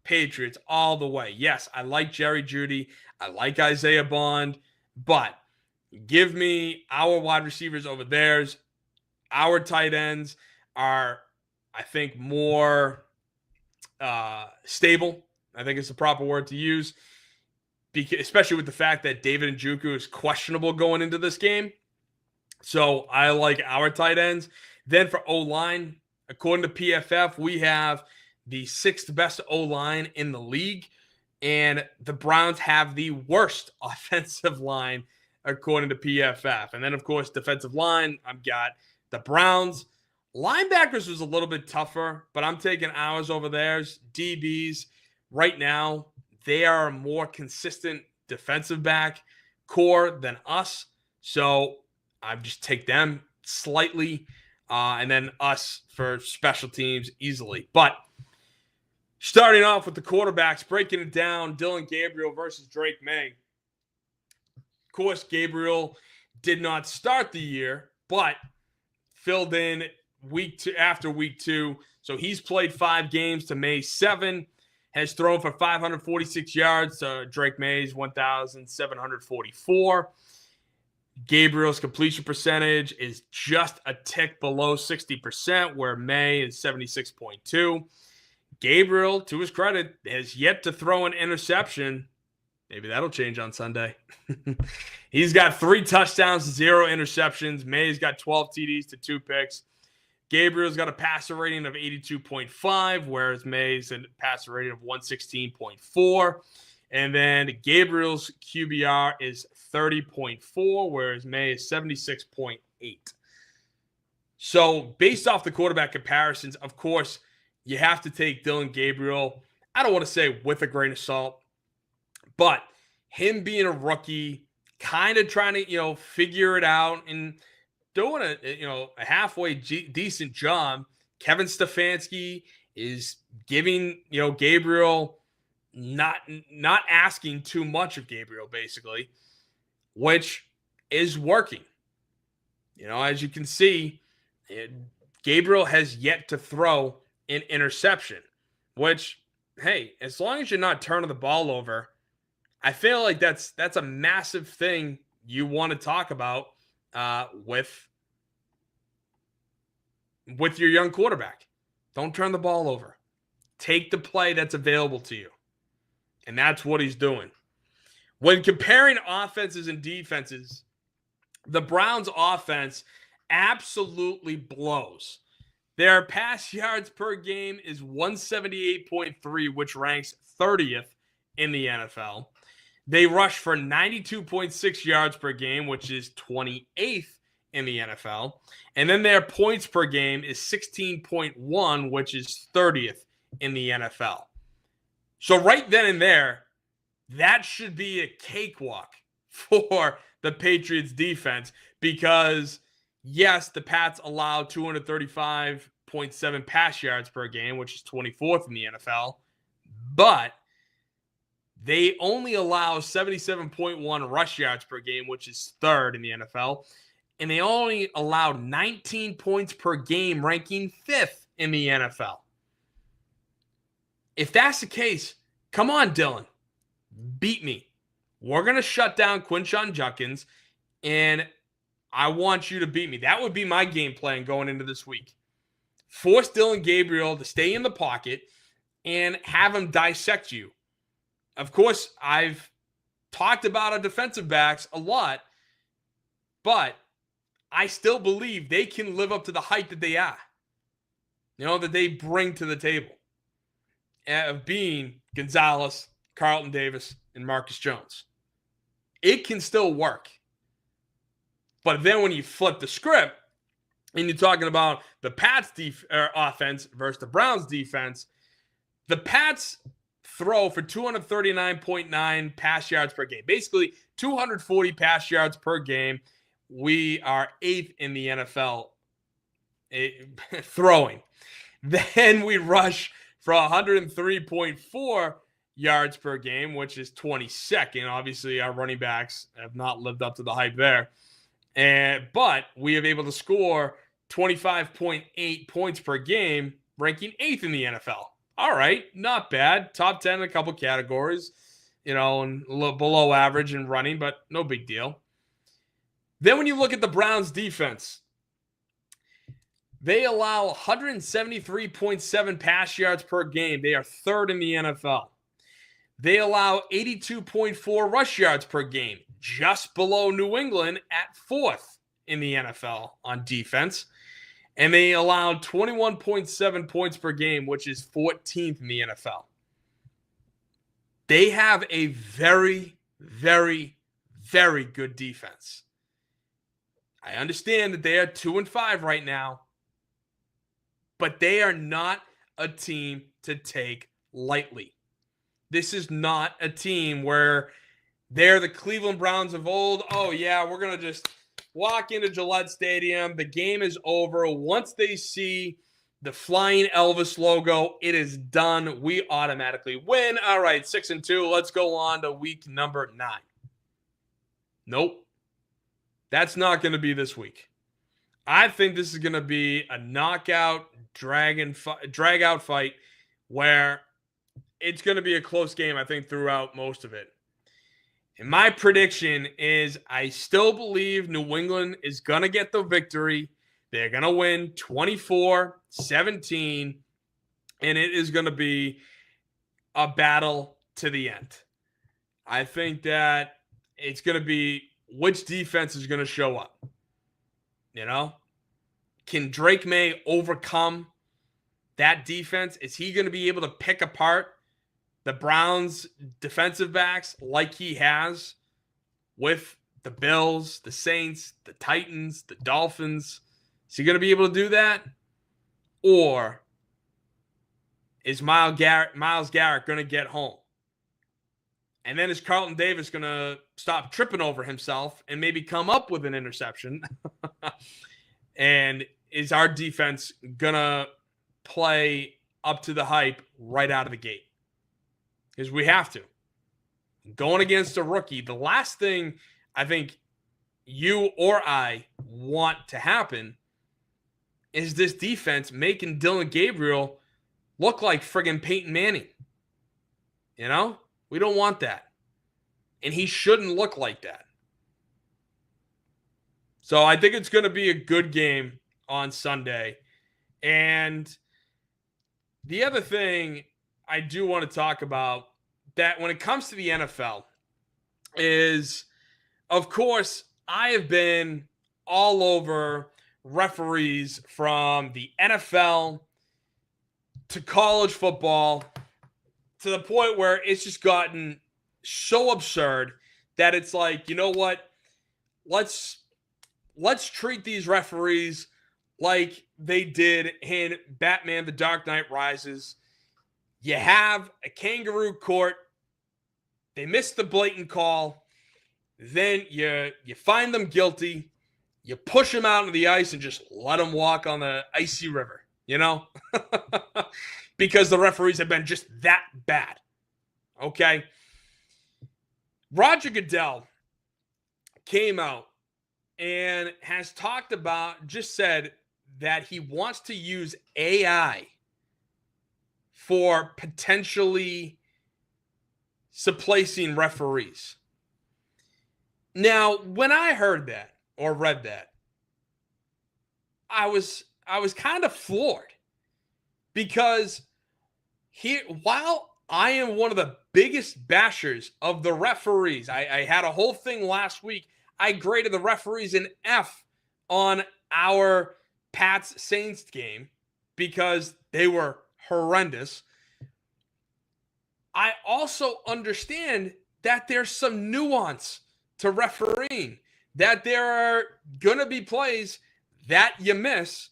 Patriots all the way. Yes, I like Jerry Jeudy. I like Isaiah Bond. But give me our wide receivers over theirs. Our tight ends are, I think, more stable. I think it's the proper word to use, because, especially with the fact that David Njoku is questionable going into this game. So I like our tight ends. Then for O-line, according to PFF, we have the 6th best O-line in the league. And the Browns have the worst offensive line, according to PFF. And then, of course, defensive line, I've got the Browns. Linebackers was a little bit tougher, but I'm taking ours over theirs. DBs, right now, they are a more consistent defensive back core than us. So I just take them slightly, and then us for special teams easily. But starting off with the quarterbacks, breaking it down, Dillon Gabriel versus Drake May. Of course, Gabriel did not start the year, but filled in after week 2. So he's played 5 games to May's 7, has thrown for 546 yards to Drake May's 1,744. Gabriel's completion percentage is just a tick below 60%, where May is 76.2. Gabriel, to his credit, has yet to throw an interception. Maybe that'll change on Sunday. He's got 3 touchdowns, 0 interceptions. May's got 12 TDs to 2 picks. Gabriel's got a passer rating of 82.5, whereas May's a passer rating of 116.4. And then Gabriel's QBR is 30.4, whereas May is 76.8. So based off the quarterback comparisons, of course, you have to take Dillon Gabriel, I don't want to say with a grain of salt, but him being a rookie, kind of trying to, figure it out and doing a halfway decent job. Kevin Stefanski is giving, Gabriel not asking too much of Gabriel, basically, which is working. As you can see, Gabriel has yet to throw an interception, which, hey, as long as you're not turning the ball over, I feel like that's a massive thing you want to talk about with your young quarterback. Don't turn the ball over. Take the play that's available to you. And that's what he's doing. When comparing offenses and defenses, the Browns' offense absolutely blows. Their pass yards per game is 178.3, which ranks 30th in the NFL. They rush for 92.6 yards per game, which is 28th in the NFL. And then their points per game is 16.1, which is 30th in the NFL. So right then and there, that should be a cakewalk for the Patriots defense, because yes, the Pats allow 235.7 pass yards per game, which is 24th in the NFL, but they only allow 77.1 rush yards per game, which is 3rd in the NFL, and they only allowed 19 points per game, ranking 5th in the NFL. If that's the case, come on, Dillon. Beat me. We're going to shut down Quinshon Judkins, and I want you to beat me. That would be my game plan going into this week. Force Dillon Gabriel to stay in the pocket and have him dissect you. Of course, I've talked about our defensive backs a lot, but I still believe they can live up to the height that they are, that they bring to the table, of being Gonzalez, Carlton Davis, and Marcus Jones. It can still work. But then when you flip the script and you're talking about the Pats offense versus the Browns defense, the Pats throw for 239.9 pass yards per game. Basically, 240 pass yards per game. We are 8th in the NFL throwing. Then we rush for 103.4 yards per game, which is 22nd. Obviously, our running backs have not lived up to the hype there. But we have able to score 25.8 points per game, ranking 8th in the NFL. All right, not bad. Top 10 in a couple categories. and a little below average in running, but no big deal. Then when you look at the Browns defense, they allow 173.7 pass yards per game. They are third in the NFL. They allow 82.4 rush yards per game, just below New England at fourth in the NFL on defense. And they allowed 21.7 points per game, which is 14th in the NFL. They have a very, very, very good defense. I understand that they are 2-5 right now, but they are not a team to take lightly. This is not a team where they're the Cleveland Browns of old. Oh, yeah, we're going to just walk into Gillette Stadium. The game is over. Once they see the flying Elvis logo, it is done. We automatically win. All right, 6-2. Let's go on to week number 9. Nope. That's not going to be this week. I think this is going to be a knockout, drag-out fight where it's going to be a close game, I think, throughout most of it. And my prediction is I still believe New England is going to get the victory. They're going to win 24-17, and it is going to be a battle to the end. I think that it's going to be which defense is going to show up. Can Drake May overcome that defense? Is he going to be able to pick apart the Browns defensive backs like he has with the Bills, the Saints, the Titans, the Dolphins? Is he going to be able to do that? Or is Myles Garrett going to get home? And then is Carlton Davis going to stop tripping over himself and maybe come up with an interception? And is our defense going to play up to the hype right out of the gate? Because we have to. Going against a rookie, the last thing I think you or I want to happen is this defense making Dylan Gabriel look like friggin' Peyton Manning. We don't want that. And he shouldn't look like that. So I think it's going to be a good game on Sunday. And the other thing I do want to talk about that when it comes to the NFL is, of course, I have been all over referees from the NFL to college football to the point where it's just gotten so absurd that it's like, you know what? Let's treat these referees like they did in Batman: The Dark Knight Rises. You have a kangaroo court. They miss the blatant call. Then you find them guilty. You push them out into the ice and just let them walk on the icy river, because the referees have been just that bad. Okay? Roger Goodell came out and has said that he wants to use AI for potentially supplanting referees. Now, when I heard that or read that, I was kind of floored because while I am one of the biggest bashers of the referees, I had a whole thing last week. I graded the referees an F on our Pats Saints game because they were horrendous. I also understand that there's some nuance to refereeing, that there are going to be plays that you miss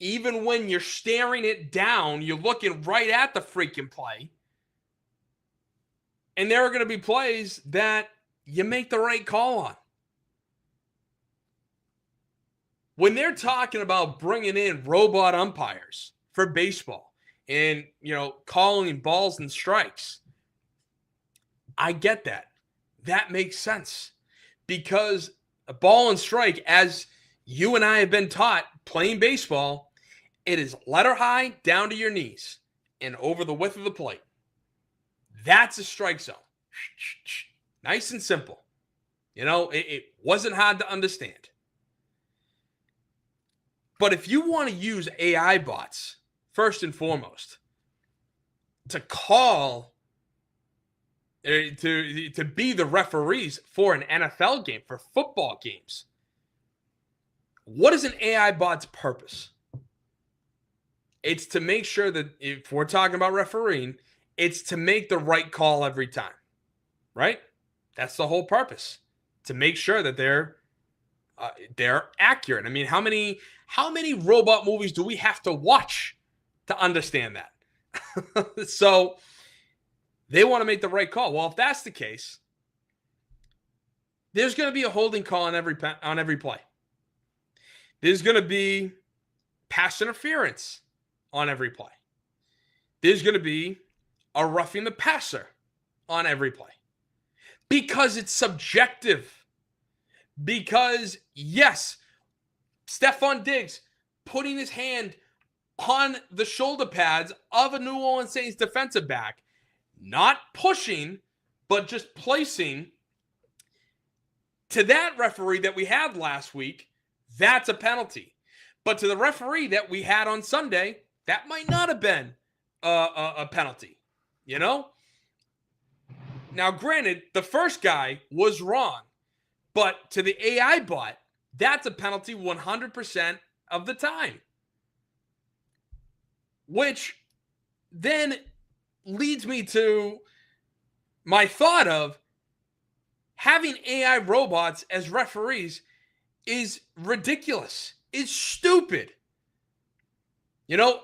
even when you're staring it down, you're looking right at the freaking play. And there are going to be plays that you make the right call on. When they're talking about bringing in robot umpires for baseball and, calling balls and strikes, I get that. That makes sense. Because a ball and strike, as you and I have been taught playing baseball, it is letter high down to your knees and over the width of the plate. That's a strike zone. Nice and simple. It wasn't hard to understand. But if you want to use AI bots, first and foremost, to call, to be the referees for an NFL game, for football games, what is an AI bot's purpose? It's to make sure that if we're talking about refereeing, it's to make the right call every time, right? That's the whole purpose, to make sure that they're accurate. I mean, how many robot movies do we have to watch to understand that? So they want to make the right call. Well, if that's the case, there's going to be a holding call on every play. There's going to be pass interference on every play. There's going to be a roughing the passer on every play. Because it's subjective. Because, yes, Stephon Diggs putting his hand on the shoulder pads of a New Orleans Saints defensive back, not pushing, but just placing, to that referee that we had last week, that's a penalty. But to the referee that we had on Sunday, that might not have been a penalty, Now, granted, the first guy was wrong, but to the AI bot, that's a penalty 100% of the time. Which then leads me to my thought of having AI robots as referees is ridiculous. It's stupid.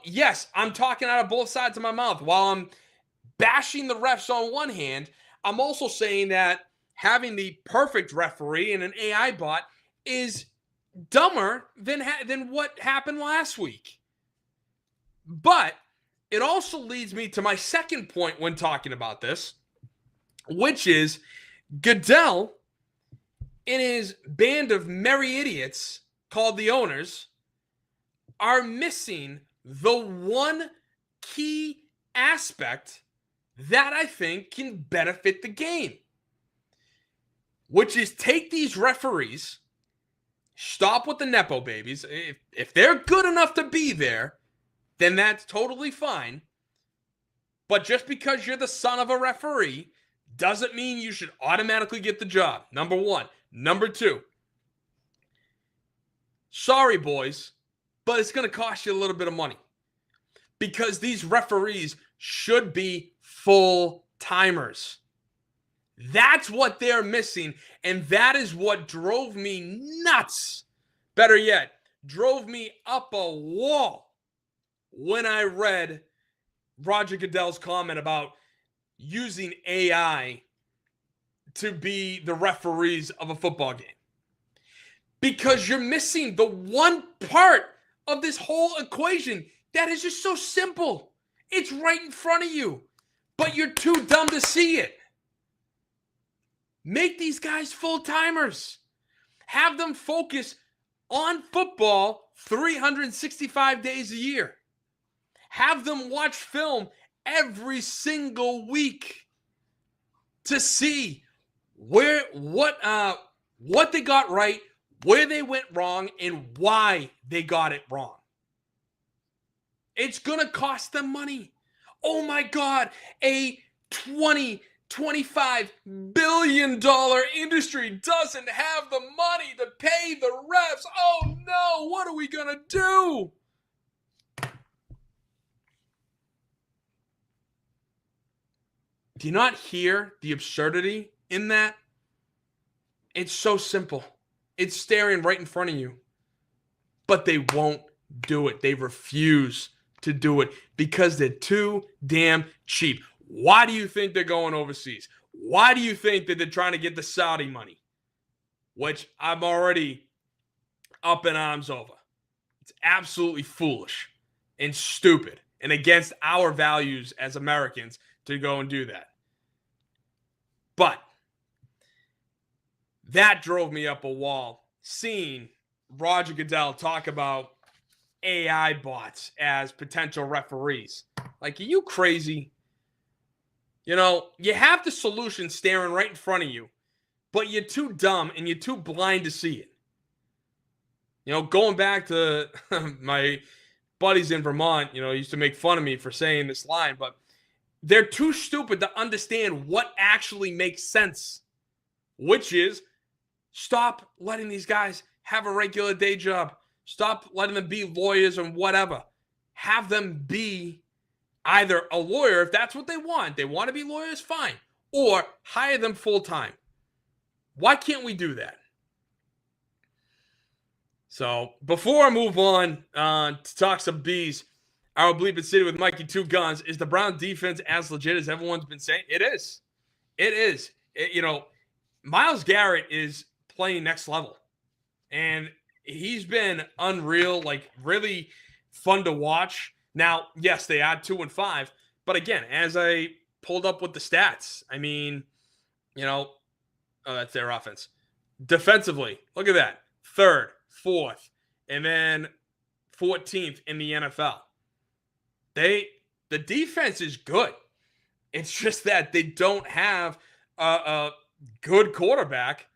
Yes, I'm talking out of both sides of my mouth. While I'm bashing the refs on one hand, I'm also saying that having the perfect referee and an AI bot is dumber than what happened last week. But it also leads me to my second point when talking about this, which is Goodell and his band of merry idiots called the owners are missing the one key aspect that I think can benefit the game, which is take these referees, stop with the Nepo babies. If they're good enough to be there, then that's totally fine. But just because you're the son of a referee doesn't mean you should automatically get the job. Number one. Number two. Sorry, boys, but it's going to cost you a little bit of money. Because these referees should be full-timers. That's what they're missing, and that is what drove me nuts. Better yet, drove me up a wall when I read Roger Goodell's comment about using AI to be the referees of a football game. Because you're missing the one part of this whole equation that is just so simple. It's right in front of you, but you're too dumb to see it. Make these guys full-timers. Have them focus on football 365 days a year. Have them watch film every single week to see what they got right, where they went wrong, and why they got it wrong. It's going to cost them money. Oh my God, a $25 billion industry doesn't have the money to pay the refs. Oh no, what are we going to do? Do you not hear the absurdity in that? It's so simple. It's staring right in front of you. But they won't do it. They refuse to do it because they're too damn cheap. Why do you think they're going overseas? Why do you think that they're trying to get the Saudi money? Which I'm already up in arms over. It's absolutely foolish and stupid and against our values as Americans to go and do that. But that drove me up a wall, seeing Roger Goodell talk about AI bots as potential referees. Like, are you crazy? You have the solution staring right in front of you, but you're too dumb and you're too blind to see it. Going back to my buddies in Vermont, used to make fun of me for saying this line, but they're too stupid to understand what actually makes sense, which is stop letting these guys have a regular day job. Stop letting them be lawyers and whatever. Have them be either a lawyer if that's what they want. They want to be lawyers, fine. Or hire them full time. Why can't we do that? So before I move on to talk some B's, our Bleep It City with Mikey Two Guns, is the Brown defense as legit as everyone's been saying? It is. It is. Myles Garrett is playing next level. And he's been unreal, like really fun to watch. Now, yes, they add 2-5. But again, as I pulled up with the stats, I mean, that's their offense. Defensively, look at that. 3rd, 4th, and then 14th in the NFL. The defense is good. It's just that they don't have a good quarterback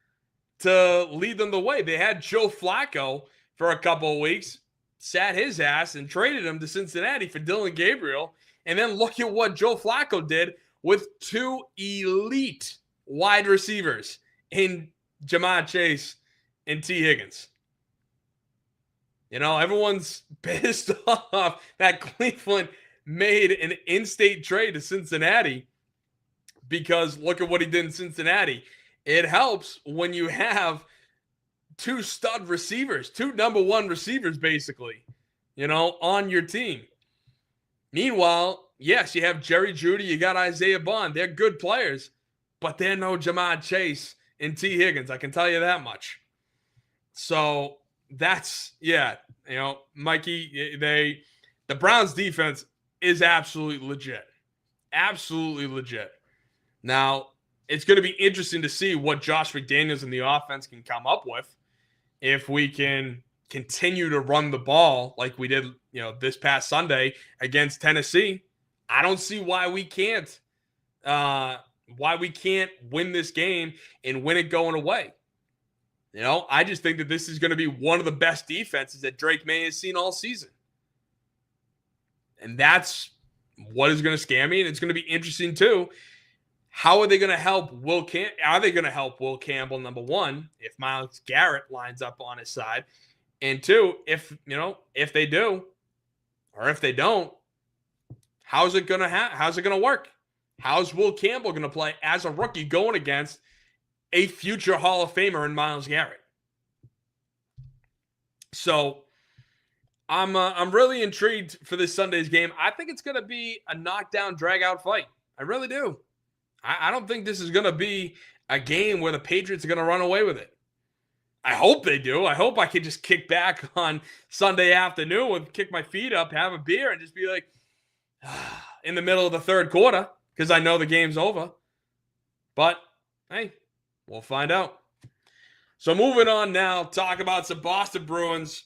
to lead them the way. They had Joe Flacco for a couple of weeks, sat his ass and traded him to Cincinnati for Dylan Gabriel. And then look at what Joe Flacco did with 2 elite wide receivers in Jamar Chase and T. Higgins. Everyone's pissed off that Cleveland made an in-state trade to Cincinnati because look at what he did in Cincinnati. It helps when you have 2 stud receivers, 2 number 1 receivers, basically, on your team. Meanwhile, yes, you have Jerry Jeudy, you got Isaiah Bond. They're good players, but they're no Jamar Chase and T. Higgins. I can tell you that much. So that's, Mikey, the Browns defense is absolutely legit. Absolutely legit. Now, it's going to be interesting to see what Josh McDaniels and the offense can come up with if we can continue to run the ball like we did, this past Sunday against Tennessee. I don't see why we can't win this game and win it going away. I just think that this is going to be one of the best defenses that Drake May has seen all season. And that's what is going to scare me. And it's going to be interesting too. How are they going to help Will Campbell? Are they going to help Will Campbell, number 1, if Myles Garrett lines up on his side? And 2, if they do, or if they don't, how's it going to work? How's Will Campbell going to play as a rookie going against a future Hall of Famer in Myles Garrett? So I'm really intrigued for this Sunday's game. I think it's going to be a knockdown, drag-out fight. I really do. I don't think this is going to be a game where the Patriots are going to run away with it. I hope they do. I hope I can just kick back on Sunday afternoon and kick my feet up, have a beer, and just be like, in the middle of the 3rd quarter, because I know the game's over. But, hey, we'll find out. So moving on now, talk about some Boston Bruins.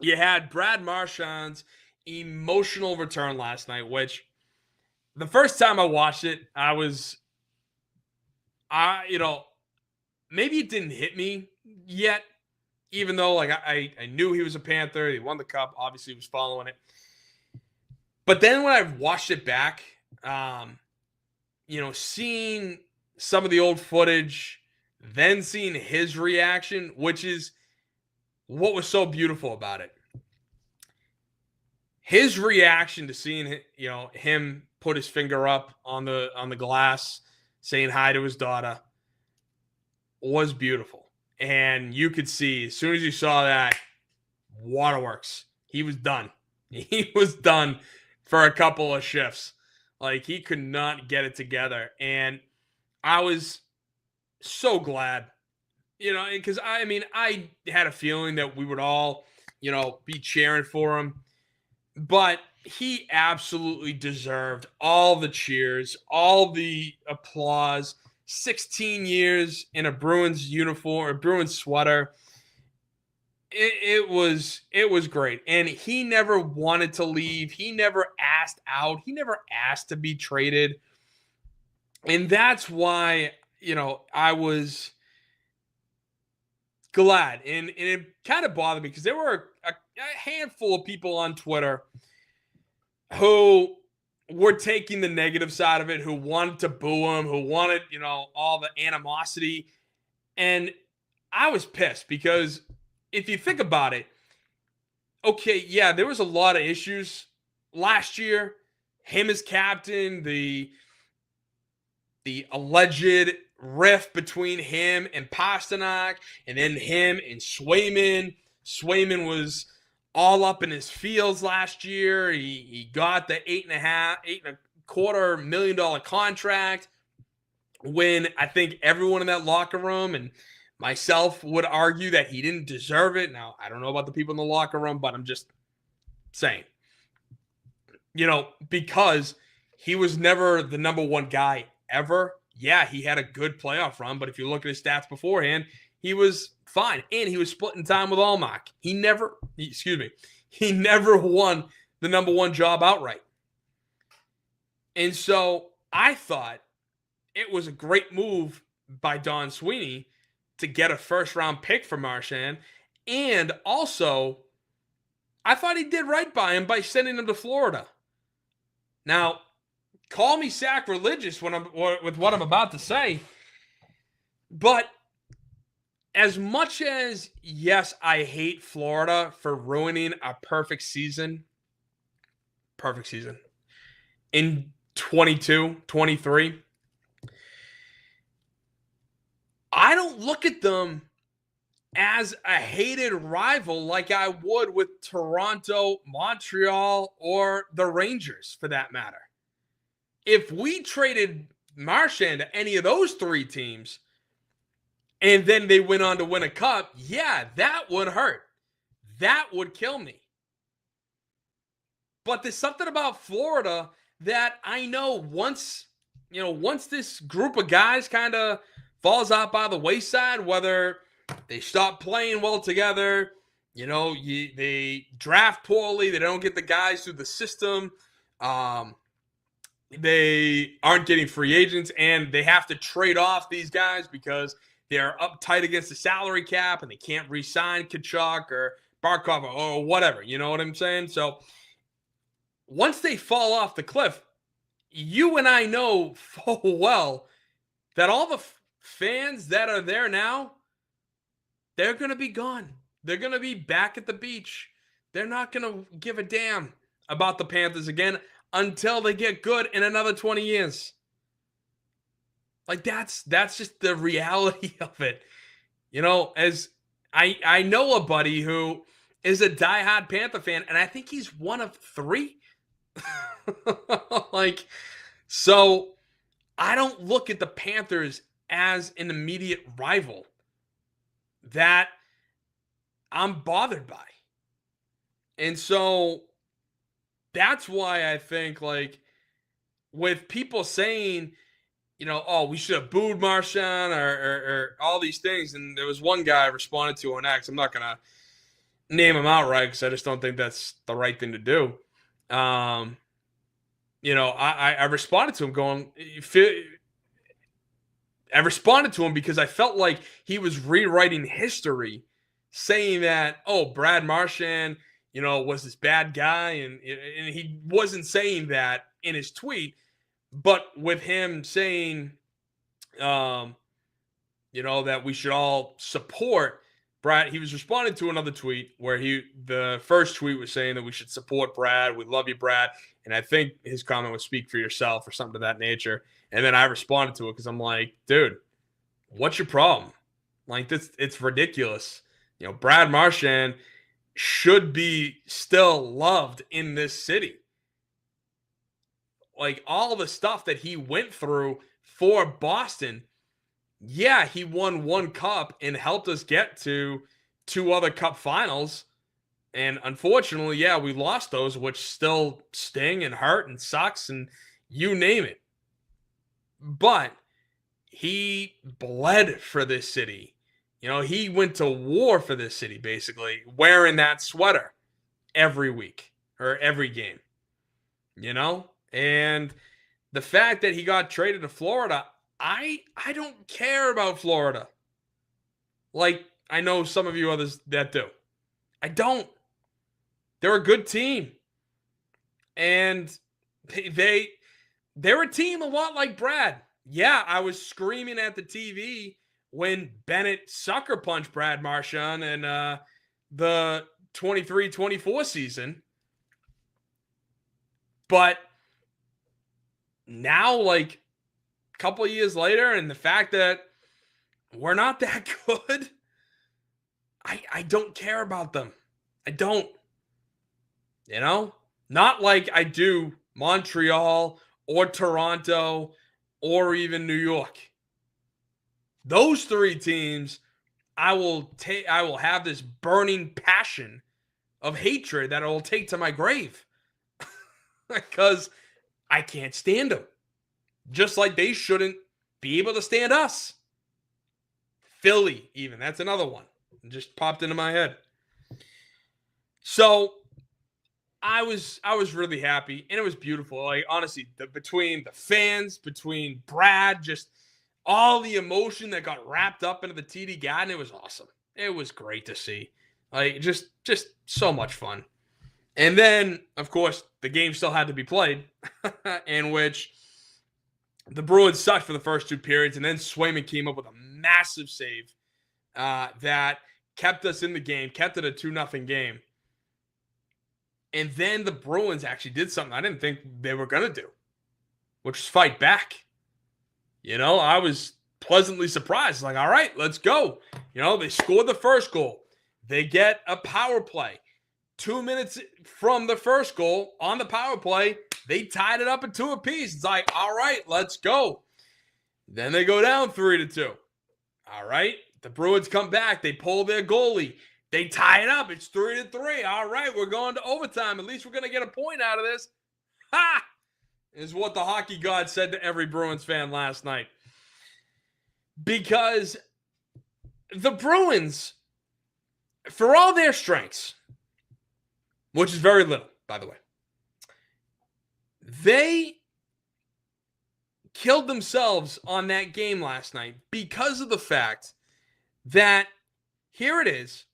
You had Brad Marchand's emotional return last night, which the first time I watched it, maybe it didn't hit me yet, even though I knew he was a Panther. He won the Cup. Obviously, he was following it. But then when I watched it back, seeing some of the old footage, then seeing his reaction, which is what was so beautiful about it. His reaction to seeing, him put his finger up on the glass, saying hi to his daughter, was beautiful. And you could see, as soon as you saw that, waterworks. He was done. He was done for a couple of shifts. Like, he could not get it together. And I was so glad, because I had a feeling that we would all, be cheering for him. But he absolutely deserved all the cheers, all the applause. 16 years in a Bruins uniform, a Bruins sweater. It was great. And he never wanted to leave. He never asked out. He never asked to be traded. And that's why, I was glad. And it kind of bothered me because there were a handful of people on Twitter who were taking the negative side of it, who wanted to boo him, who wanted, all the animosity. And I was pissed because if you think about it, okay, yeah, there was a lot of issues last year. Him as captain, the alleged rift between him and Pasternak, and then him and Swayman. Swayman was all up in his feels last year. He got the $8.25 million contract when I think everyone in that locker room and myself would argue that he didn't deserve it. Now, I don't know about the people in the locker room, but I'm just saying, because he was never the number one guy ever. Yeah, he had a good playoff run, but if you look at his stats beforehand, he was fine. And he was splitting time with Allmark. He never won the number one job outright. And so I thought it was a great move by Don Sweeney to get a first-round pick for Marchand. And also, I thought he did right by him by sending him to Florida. Now, call me sacrilegious with what I'm about to say, but as much as, yes, I hate Florida for ruining a perfect season in 22, 23, I don't look at them as a hated rival like I would with Toronto, Montreal, or the Rangers for that matter. If we traded Marchand to any of those three teams and then they went on to win a cup, yeah, that would hurt. That would kill me. But there's something about Florida that I know once this group of guys kind of falls out by the wayside, whether they stop playing well together, they draft poorly, they don't get the guys through the system, they aren't getting free agents, and they have to trade off these guys because they're uptight against the salary cap and they can't re-sign Kachuk or Barkov or whatever. You know what I'm saying? So once they fall off the cliff, you and I know full well that all the fans that are there now, they're going to be gone. They're going to be back at the beach. They're not going to give a damn about the Panthers again until they get good in another 20 years. Like that's just the reality of it. As I know a buddy who is a diehard Panther fan, and I think he's one of three. So I don't look at the Panthers as an immediate rival that I'm bothered by. And so that's why I think, with people saying, we should have booed Marchand or all these things. And there was one guy I responded to on X. I'm not going to name him outright because I just don't think that's the right thing to do. I responded to him going, I responded to him because I felt like he was rewriting history, saying that, Brad Marchand, was this bad guy. And he wasn't saying that in his tweet, but with him saying, that we should all support Brad. He was responding to another tweet where the first tweet was saying that we should support Brad. We love you, Brad. And I think his comment was speak for yourself or something of that nature. And then I responded to it because I'm like, dude, what's your problem? It's ridiculous. Brad Marchand should be still loved in this city. All the stuff that he went through for Boston, yeah, he won one cup and helped us get to two other cup finals. And unfortunately, yeah, we lost those, which still sting and hurt and sucks and you name it. But he bled for this city. He went to war for this city, basically, wearing that sweater every week or every game. And the fact that he got traded to Florida, I don't care about Florida. Like, I know some of you others that do. I don't. They're a good team. And they're a team a lot like Brad. Yeah, I was screaming at the TV when Bennett sucker punched Brad Marchand in the 23-24 season. But now, like, a couple of years later, and the fact that we're not that good, I don't care about them. I don't. You know? Not like I do Montreal or Toronto or even New York. Those three teams, I will have this burning passion of hatred that I will take to my grave. Because I can't stand them. Just like they shouldn't be able to stand us. Philly, even. That's another one. It just popped into my head. So I was really happy, and it was beautiful. Like, honestly, between the fans, between Brad, just all the emotion that got wrapped up into the TD Garden, it was awesome. It was great to see. Like, just so much fun. And then, of course, the game still had to be played, in which the Bruins sucked for the first two periods, and then Swayman came up with a massive save that kept us in the game, kept it a 2-0 game. And then the Bruins actually did something I didn't think they were going to do, which was fight back. You know, I was pleasantly surprised. Like, all right, let's go. You know, they scored the first goal. They get a power play. 2 minutes from the first goal on the power play, they tied it up at 2 apiece. It's like, all right, let's go. Then they go down 3-2. All right, the Bruins come back. They pull their goalie. They tie it up. It's 3-3. All right, we're going to overtime. At least we're going to get a point out of this. Ha! Is what the hockey god said to every Bruins fan last night. Because the Bruins, for all their strengths, which is very little, by the way, they killed themselves on that game last night because of the fact that here it is,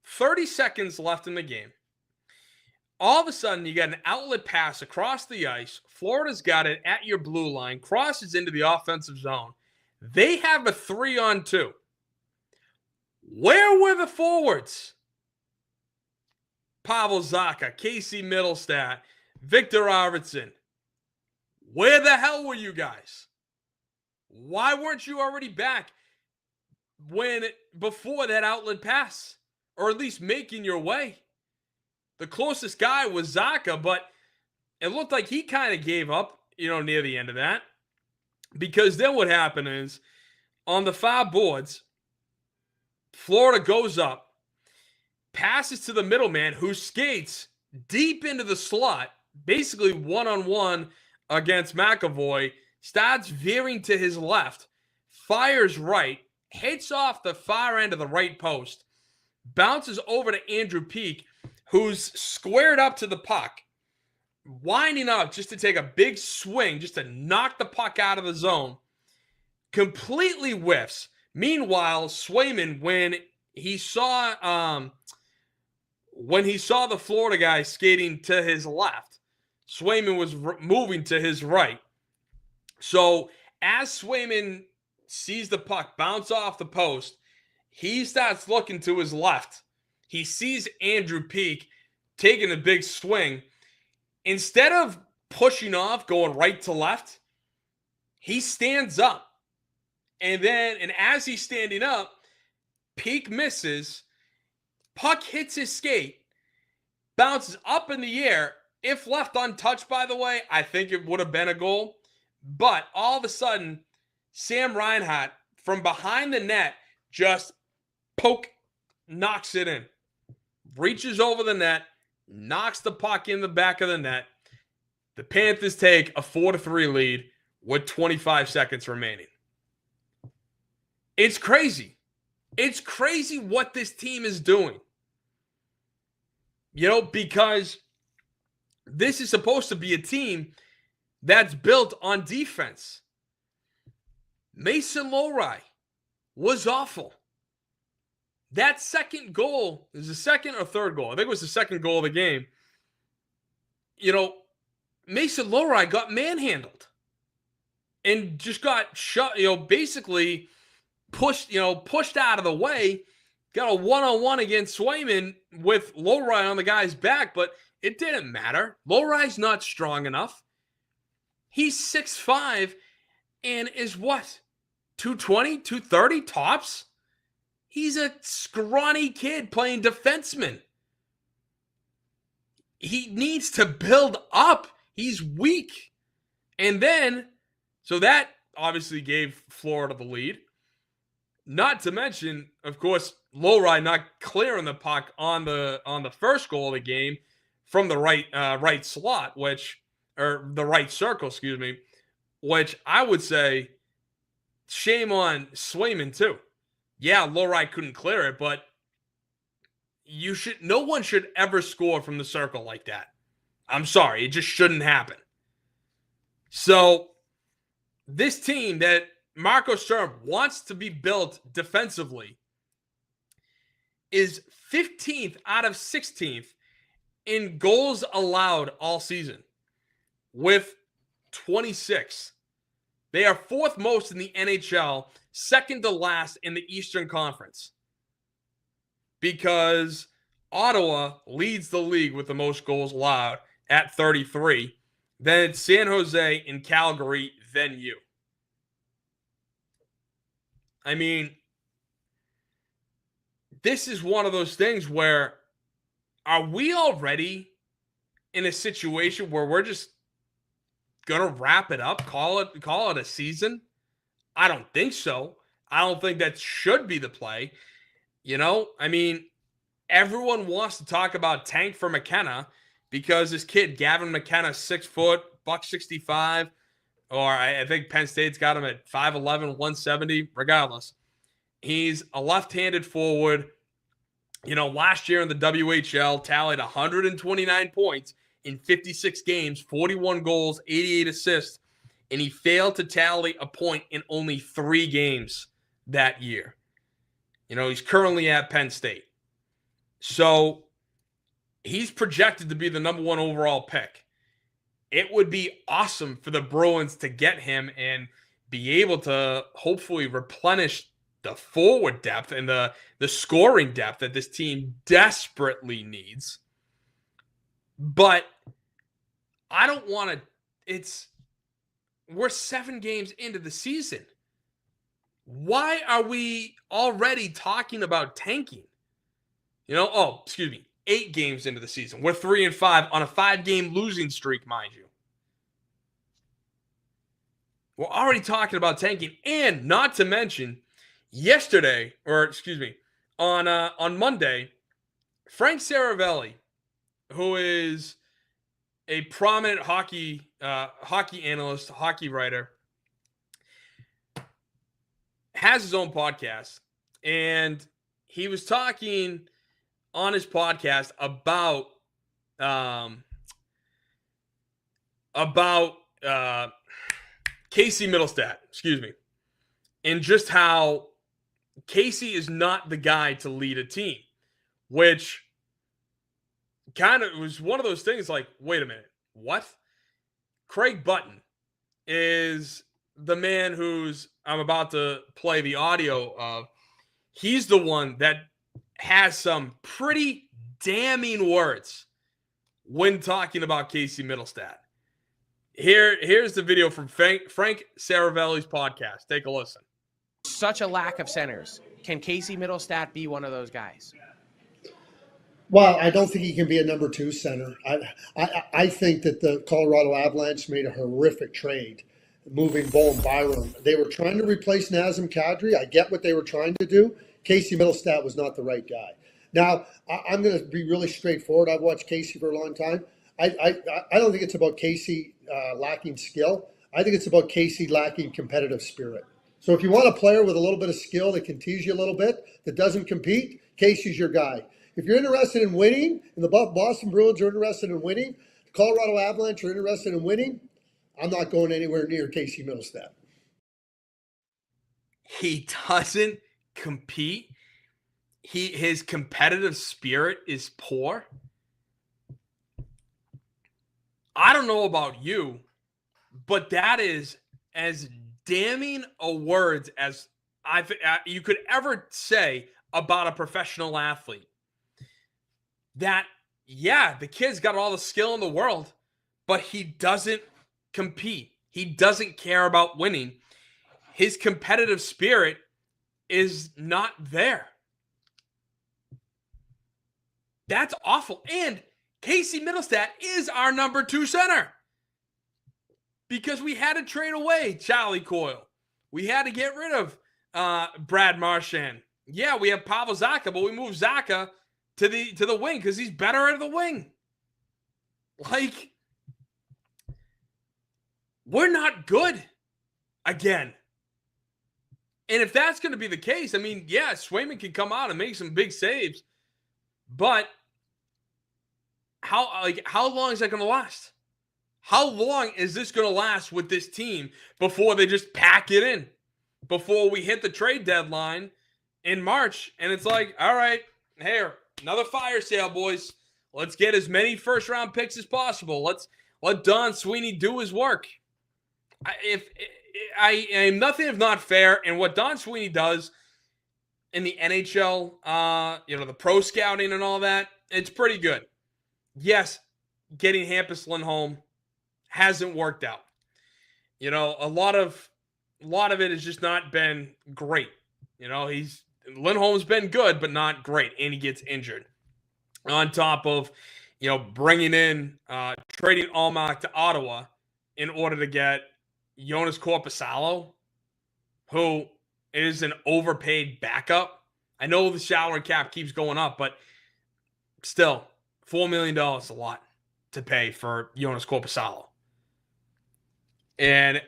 30 seconds left in the game. All of a sudden, you got an outlet pass across the ice. Florida's got it at your blue line, crosses into the offensive zone. They have a 3-on-2. Where were the forwards? Pavel Zacha, Casey Middlestat, Victor Arvidsson. Where the hell were you guys? Why weren't you already back before that outlet pass? Or at least making your way? The closest guy was Zacha, but it looked like he kind of gave up, near the end of that. Because then what happened is, on the far boards, Florida goes up, passes to the middleman who skates deep into the slot, basically one-on-one against McAvoy, starts veering to his left, fires right, hits off the far end of the right post, bounces over to Andrew Peeke, who's squared up to the puck, winding up just to take a big swing, just to knock the puck out of the zone, completely whiffs. Meanwhile, Swayman, when he saw the Florida guy skating to his left, Swayman was moving to his right. So as Swayman sees the puck bounce off the post, he starts looking to his left. He sees Andrew Peeke taking a big swing. Instead of pushing off, going right to left, he stands up. And as he's standing up, Peeke misses. Puck hits his skate, bounces up in the air. If left untouched, by the way, I think it would have been a goal. But all of a sudden, Sam Reinhart, from behind the net, just knocks it in. Reaches over the net, knocks the puck in the back of the net. The Panthers take a 4-3 lead with 25 seconds remaining. It's crazy. It's crazy what this team is doing. Because this is supposed to be a team that's built on defense. Mason Lowry was awful. That second goal is the second or third goal. I think it was the second goal of the game. Mason Lowry got manhandled and just got shut, basically pushed out of the way. Got a one-on-one against Swayman with Lowry on the guy's back, but it didn't matter. Lowry's not strong enough. He's 6'5" and is what? 220, 230 tops? He's a scrawny kid playing defenseman. He needs to build up. He's weak. And then, so that obviously gave Florida the lead. Not to mention, of course, Lowry not clearing the puck on the first goal of the game from the right slot, the right circle, excuse me, which I would say shame on Swayman too. Yeah, Lowry couldn't clear it, but no one should ever score from the circle like that. I'm sorry, it just shouldn't happen. So this team that Marco Sturm wants to be built defensively is 15th out of 16th in goals allowed all season with 26. They are fourth most in the NHL, second to last in the Eastern Conference, because Ottawa leads the league with the most goals allowed at 33. Then it's San Jose and Calgary, then you. I mean, this is one of those things where, are we already in a situation where we're just going to wrap it up, call it a season? I don't think so. I don't think that should be the play. I mean, everyone wants to talk about tank for McKenna because this kid, Gavin McKenna, 6 foot, $165, or I think Penn State's got him at 5'11", 170. Regardless, he's a left-handed forward. Last year in the WHL, tallied 129 points in 56 games, 41 goals, 88 assists, and he failed to tally a point in only 3 games that year. He's currently at Penn State. So he's projected to be the number 1 overall pick. It would be awesome for the Bruins to get him and be able to hopefully replenish the forward depth and the scoring depth that this team desperately needs. But I don't want to. We're 7 games into the season. Why are we already talking about tanking? 8 games into the season. We're 3-5 on a 5-game losing streak, mind you. We're already talking about tanking, and not to mention, on Monday, Frank Saravelli, who is a prominent hockey analyst, hockey writer, has his own podcast, and he was talking on his podcast about Casey Middlestat, and just how Casey is not the guy to lead a team, which kind of was one of those things like, wait a minute, what? Craig Button is the man who's I'm about to play the audio of. He's the one that has some pretty damning words when talking about Casey Middlestat. Here's the video from Frank Saravelli's podcast. Take a listen. Such a lack of centers. Can Casey Middlestat be one of those guys? Well, I don't think he can be a number 2 center. I think that the Colorado Avalanche made a horrific trade, moving Bo and Byram. They were trying to replace Nazem Kadri. I get what they were trying to do. Casey Middlestat was not the right guy. Now, I'm going to be really straightforward. I've watched Casey for a long time. I don't think it's about Casey lacking skill. I think it's about Casey lacking competitive spirit. So if you want a player with a little bit of skill that can tease you a little bit, that doesn't compete, Casey's your guy. If you're interested in winning, and the Boston Bruins are interested in winning, the Colorado Avalanche are interested in winning, I'm not going anywhere near Casey Middlestat. He doesn't compete. His competitive spirit is poor. I don't know about you, but that is as damning a words as you could ever say about a professional athlete. That, yeah, the kid's got all the skill in the world, but he doesn't compete. He doesn't care about winning. His competitive spirit is not there. That's awful. And Casey Middlestat is our number 2 center because we had to trade away Charlie Coyle. We had to get rid of Brad Marchand. Yeah, we have Pavel Zacha, but we moved Zacha to the wing because he's better at the wing. Like, we're not good again. And if that's going to be the case, I mean, yeah, Swayman can come out and make some big saves, but how long is that going to last? How long is this going to last with this team before they just pack it in? Before we hit the trade deadline in March, and it's like, all right, here, another fire sale, boys. Let's get as many first-round picks as possible. Let's let Don Sweeney do his work. I am nothing if not fair, and what Don Sweeney does in the NHL, the pro scouting and all that, it's pretty good. Yes, getting Hampus Lindholm hasn't worked out. A lot of it has just not been great. Lindholm's been good, but not great, and he gets injured. On top of, bringing in, trading Allmark to Ottawa in order to get Jonas Korpisalo, who is an overpaid backup. I know the salary cap keeps going up, but still, $4 million is a lot to pay for Jonas Korpisalo. And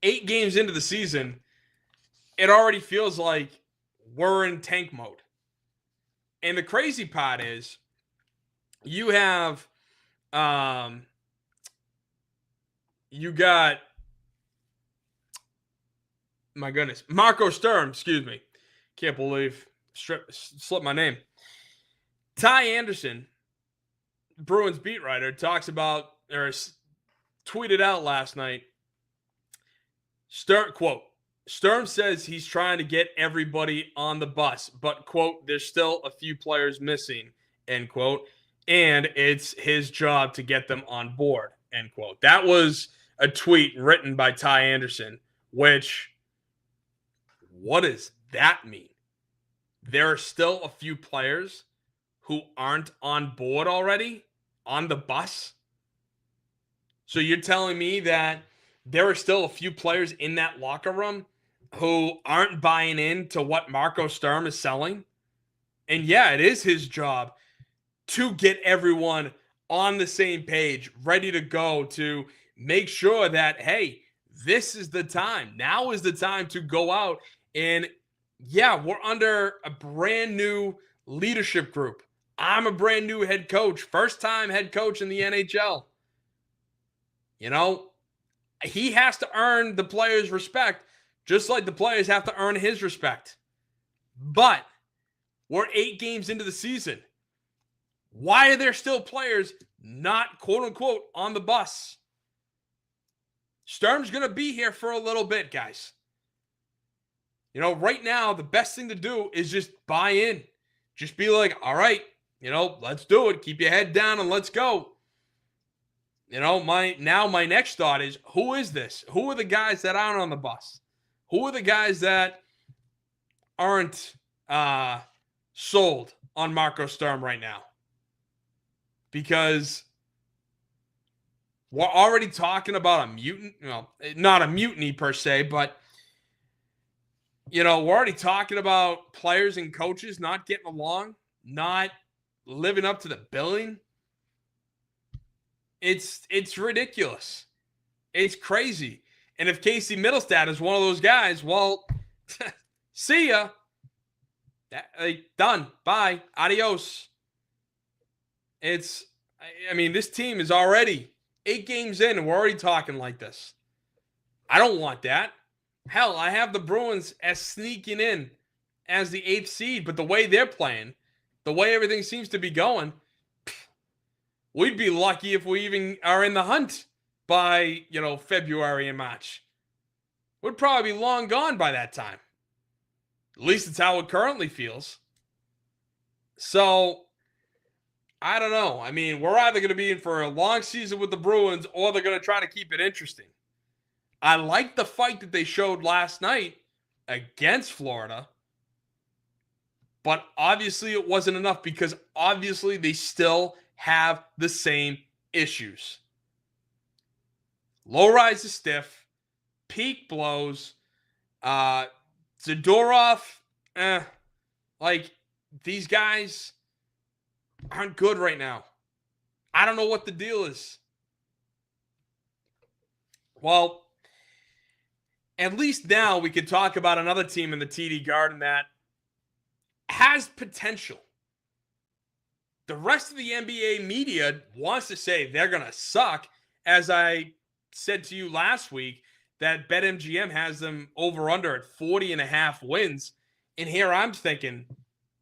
8 games into the season, it already feels like we're in tank mode. And the crazy part is you have you got, my goodness, Marco Sturm, excuse me. Can't believe slipped my name. Ty Anderson, Bruins beat writer, talks about, or tweeted out last night, quote, Sturm says he's trying to get everybody on the bus, but, quote, there's still a few players missing, end quote, and it's his job to get them on board, end quote. That was a tweet written by Ty Anderson, which, what does that mean? There are still a few players who aren't on board already, on the bus? So you're telling me that there are still a few players in that locker room who aren't buying into what Marco Sturm is selling? And yeah, it is his job to get everyone on the same page, ready to go, to make sure that, hey, this is the time. Now is the time to go out. And yeah, we're under a brand new leadership group. I'm a brand new head coach, first time head coach in the NHL. He has to earn the players' respect, just like the players have to earn his respect. But we're 8 games into the season. Why are there still players not, quote unquote, on the bus? Sturm's going to be here for a little bit, guys. Right now, the best thing to do is just buy in. Just be like, all right, let's do it. Keep your head down and let's go. My next thought is, who is this? Who are the guys that aren't on the bus? Who are the guys that aren't sold on Marco Sturm right now? Because we're already talking about a mutant, not a mutiny per se, but we're already talking about players and coaches not getting along, not living up to the billing. It's ridiculous. It's crazy. And if Casey Middlestat is one of those guys, well, see ya. Done. Bye. Adios. This team is already 8 games in, and we're already talking like this. I don't want that. Hell, I have the Bruins as sneaking in as the 8th seed, but the way they're playing, the way everything seems to be going, we'd be lucky if we even are in the hunt by, February and March. We'd probably be long gone by that time. At least it's how it currently feels. So, I don't know. I mean, we're either going to be in for a long season with the Bruins or they're going to try to keep it interesting. I like the fight that they showed last night against Florida, but obviously it wasn't enough because obviously they still have the same issues. Low rise is stiff, peak blows, Zadorov, these guys aren't good right now. I don't know what the deal is. Well, at least now we can talk about another team in the TD Garden that has potential. The rest of the NBA media wants to say they're going to suck. As I said to you last week, that BetMGM has them over under at 40.5 wins. And here I'm thinking,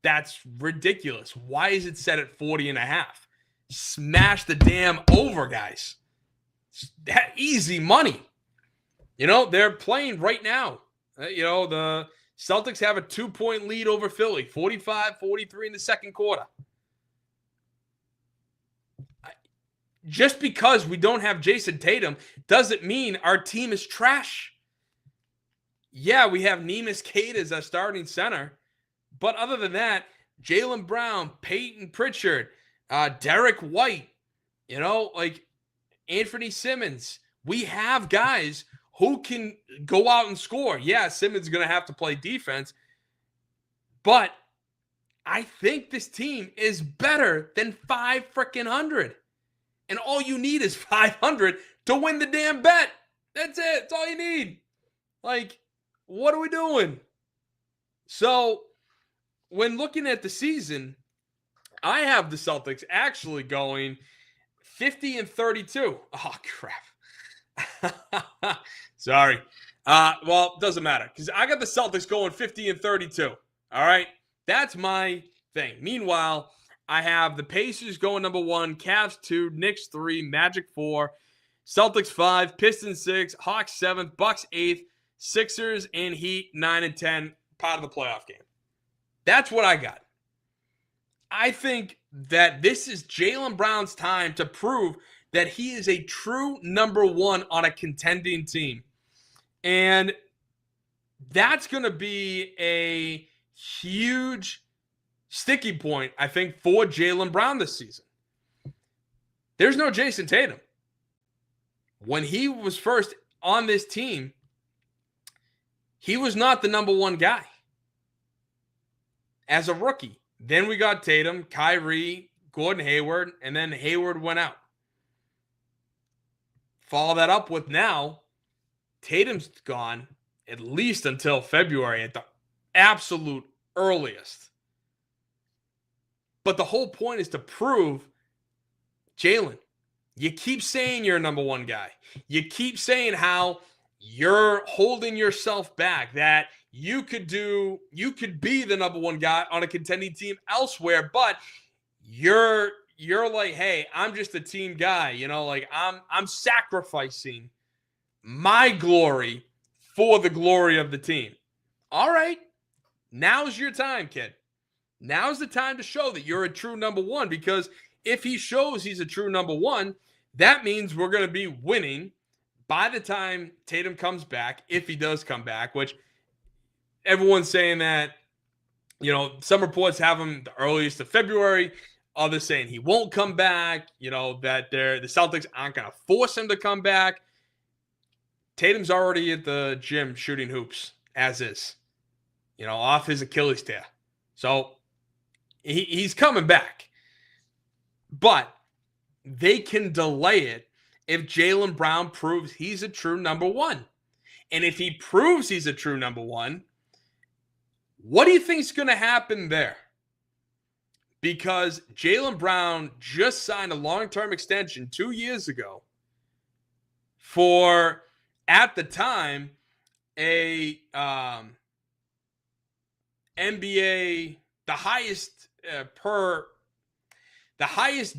that's ridiculous. Why is it set at 40.5? Smash the damn over, guys. That easy money. They're playing right now. The Celtics have a 2-point lead over Philly, 45-43 in the second quarter. Just because we don't have Jason Tatum doesn't mean our team is trash. Yeah, we have Neemias Queta as our starting center. But other than that, Jaylen Brown, Peyton Pritchard, Derek White, Anthony Simmons. We have guys who can go out and score. Yeah, Simmons is going to have to play defense. But I think this team is better than 500. And all you need is 500 to win the damn bet. That's it. That's all you need. What are we doing? So, when looking at the season, I have the Celtics actually going 50-32. Oh, crap. Sorry. Well, it doesn't matter because I got the Celtics going 50-32. All right? That's my thing. Meanwhile, I have the Pacers going number 1, Cavs 2, Knicks 3, Magic 4, Celtics 5, Pistons 6, Hawks 7th, Bucks 8th, Sixers and Heat 9 and 10, part of the playoff game. That's what I got. I think that this is Jaylen Brown's time to prove that he is a true number 1 on a contending team. And that's going to be a huge sticky point, I think, for Jaylen Brown this season. There's no Jason Tatum. When he was first on this team, he was not the number 1 guy as a rookie. Then we got Tatum, Kyrie, Gordon Hayward, and then Hayward went out. Follow that up with now, Tatum's gone at least until February at the absolute earliest. But the whole point is to prove, Jaylen, you keep saying you're a number 1 guy. You keep saying how you're holding yourself back, that you could be the number 1 guy on a contending team elsewhere, but you're like, hey, I'm just a team guy, I'm sacrificing my glory for the glory of the team. All right, now's your time, kid. Now's the time to show that you're a true number 1, because if he shows he's a true number 1, that means we're going to be winning by the time Tatum comes back, if he does come back, which everyone's saying that, some reports have him the earliest of February. Others saying he won't come back, that the Celtics aren't going to force him to come back. Tatum's already at the gym shooting hoops, as is, off his Achilles tear. So he's coming back. But they can delay it if Jaylen Brown proves he's a true number 1. And if he proves he's a true number 1, what do you think is going to happen there? Because Jaylen Brown just signed a long-term extension 2 years ago for, at the time, a NBA, the highest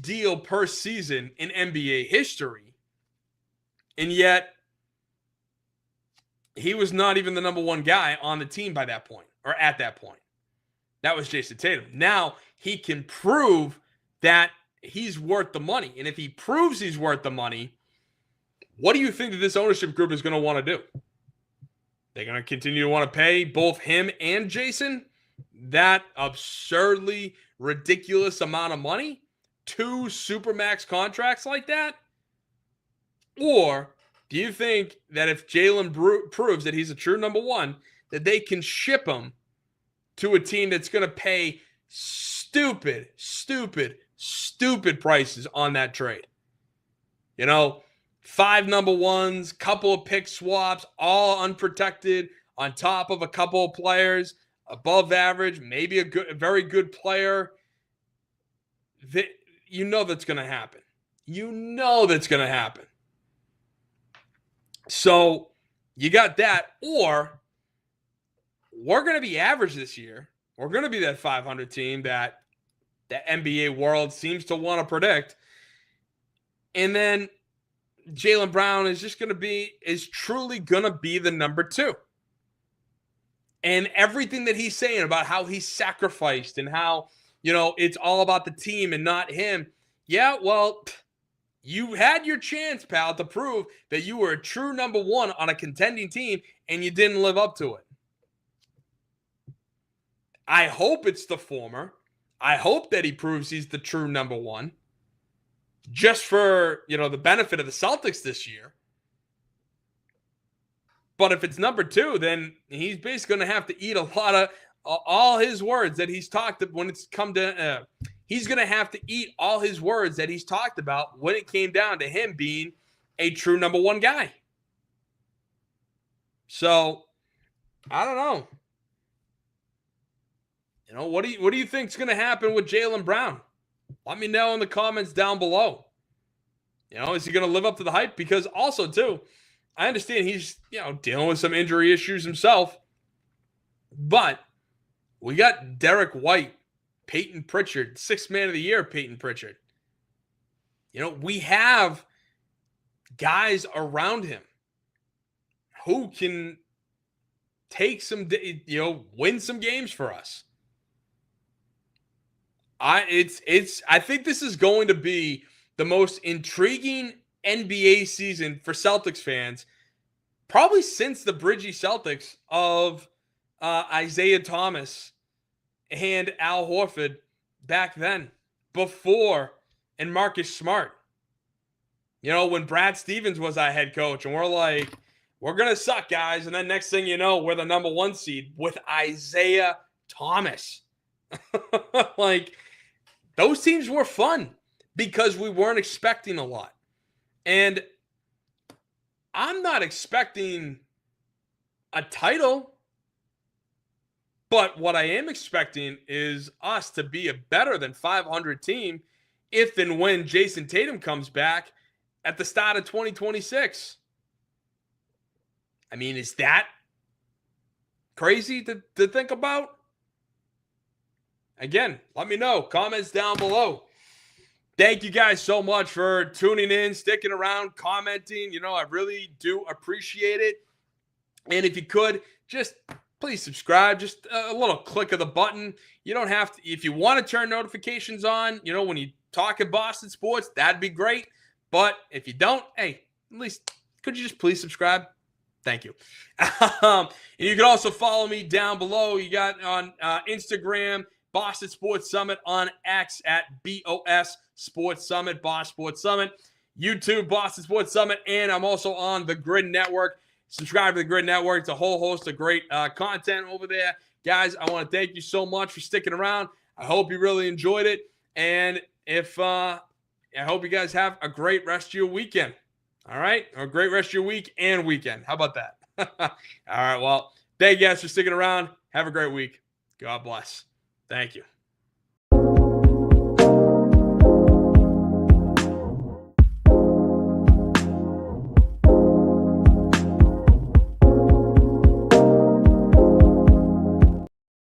deal per season in NBA history. And yet he was not even the number one guy on the team by that point, or at that point. That was Jason Tatum. Now he can prove that he's worth the money. And if he proves he's worth the money, what do you think that this ownership group is going to want to do? They're going to continue to want to pay both him and Jason that absurdly ridiculous amount of money? 2 supermax contracts like that? Or do you think that if Jaylen proves that he's a true number one, that they can ship him to a team that's going to pay stupid prices on that trade? 5 number ones, couple of pick swaps, all unprotected, on top of a couple of players, above average, maybe a very good player. That's going to happen. That's going to happen. So you got that, or we're going to be average this year. We're going to be that 500 team that the NBA world seems to want to predict. And then Jaylen Brown is truly going to be the number 2. And everything that he's saying about how he's sacrificed and how, it's all about the team and not him. Yeah, well, you had your chance, pal, to prove that you were a true number one on a contending team, and you didn't live up to it. I hope it's the former. I hope that he proves he's the true number one, just for, the benefit of the Celtics this year. But if it's number 2, then he's basically going to have to eat a lot of all his words that he's talked when it's come to. He's going to have to eat all his words that he's talked about when it came down to him being a true number one guy. So I don't know. What do you think is going to happen with Jaylen Brown? Let me know in the comments down below. Is he going to live up to the hype? Because also, too, I understand he's, dealing with some injury issues himself. But we got Derek White, Peyton Pritchard, 6th man of the year, Peyton Pritchard. We have guys around him who can take some, win some games for us. I think this is going to be the most intriguing NBA season for Celtics fans, probably since the Bridgie Celtics of Isaiah Thomas and Al Horford back then, before, and Marcus Smart. When Brad Stevens was our head coach, and we're like, we're going to suck, guys. And then next thing you know, we're the number 1 seed with Isaiah Thomas. Those teams were fun because we weren't expecting a lot. And I'm not expecting a title, but what I am expecting is us to be a better than 500 team if and when Jason Tatum comes back at the start of 2026. I mean, is that crazy to think about? Again, let me know. Comments down below. Thank you guys so much for tuning in, sticking around, commenting. I really do appreciate it. And if you could, just please subscribe. Just a little click of the button. You don't have to. If you want to turn notifications on, when you talk at Boston Sports, that'd be great. But if you don't, hey, at least could you just please subscribe? Thank you. And you can also follow me down below. You got on Instagram, Boston Sports Summit, on X at BOS Sports Summit, Boss Sports Summit, YouTube, Boston Sports Summit, and I'm also on the Grid Network. Subscribe to the Grid Network. It's a whole host of great content over there. Guys, I want to thank you so much for sticking around. I hope you really enjoyed it. And I hope you guys have a great rest of your weekend. All right? Or a great rest of your week and weekend. How about that? All right. Well, thank you guys for sticking around. Have a great week. God bless. Thank you.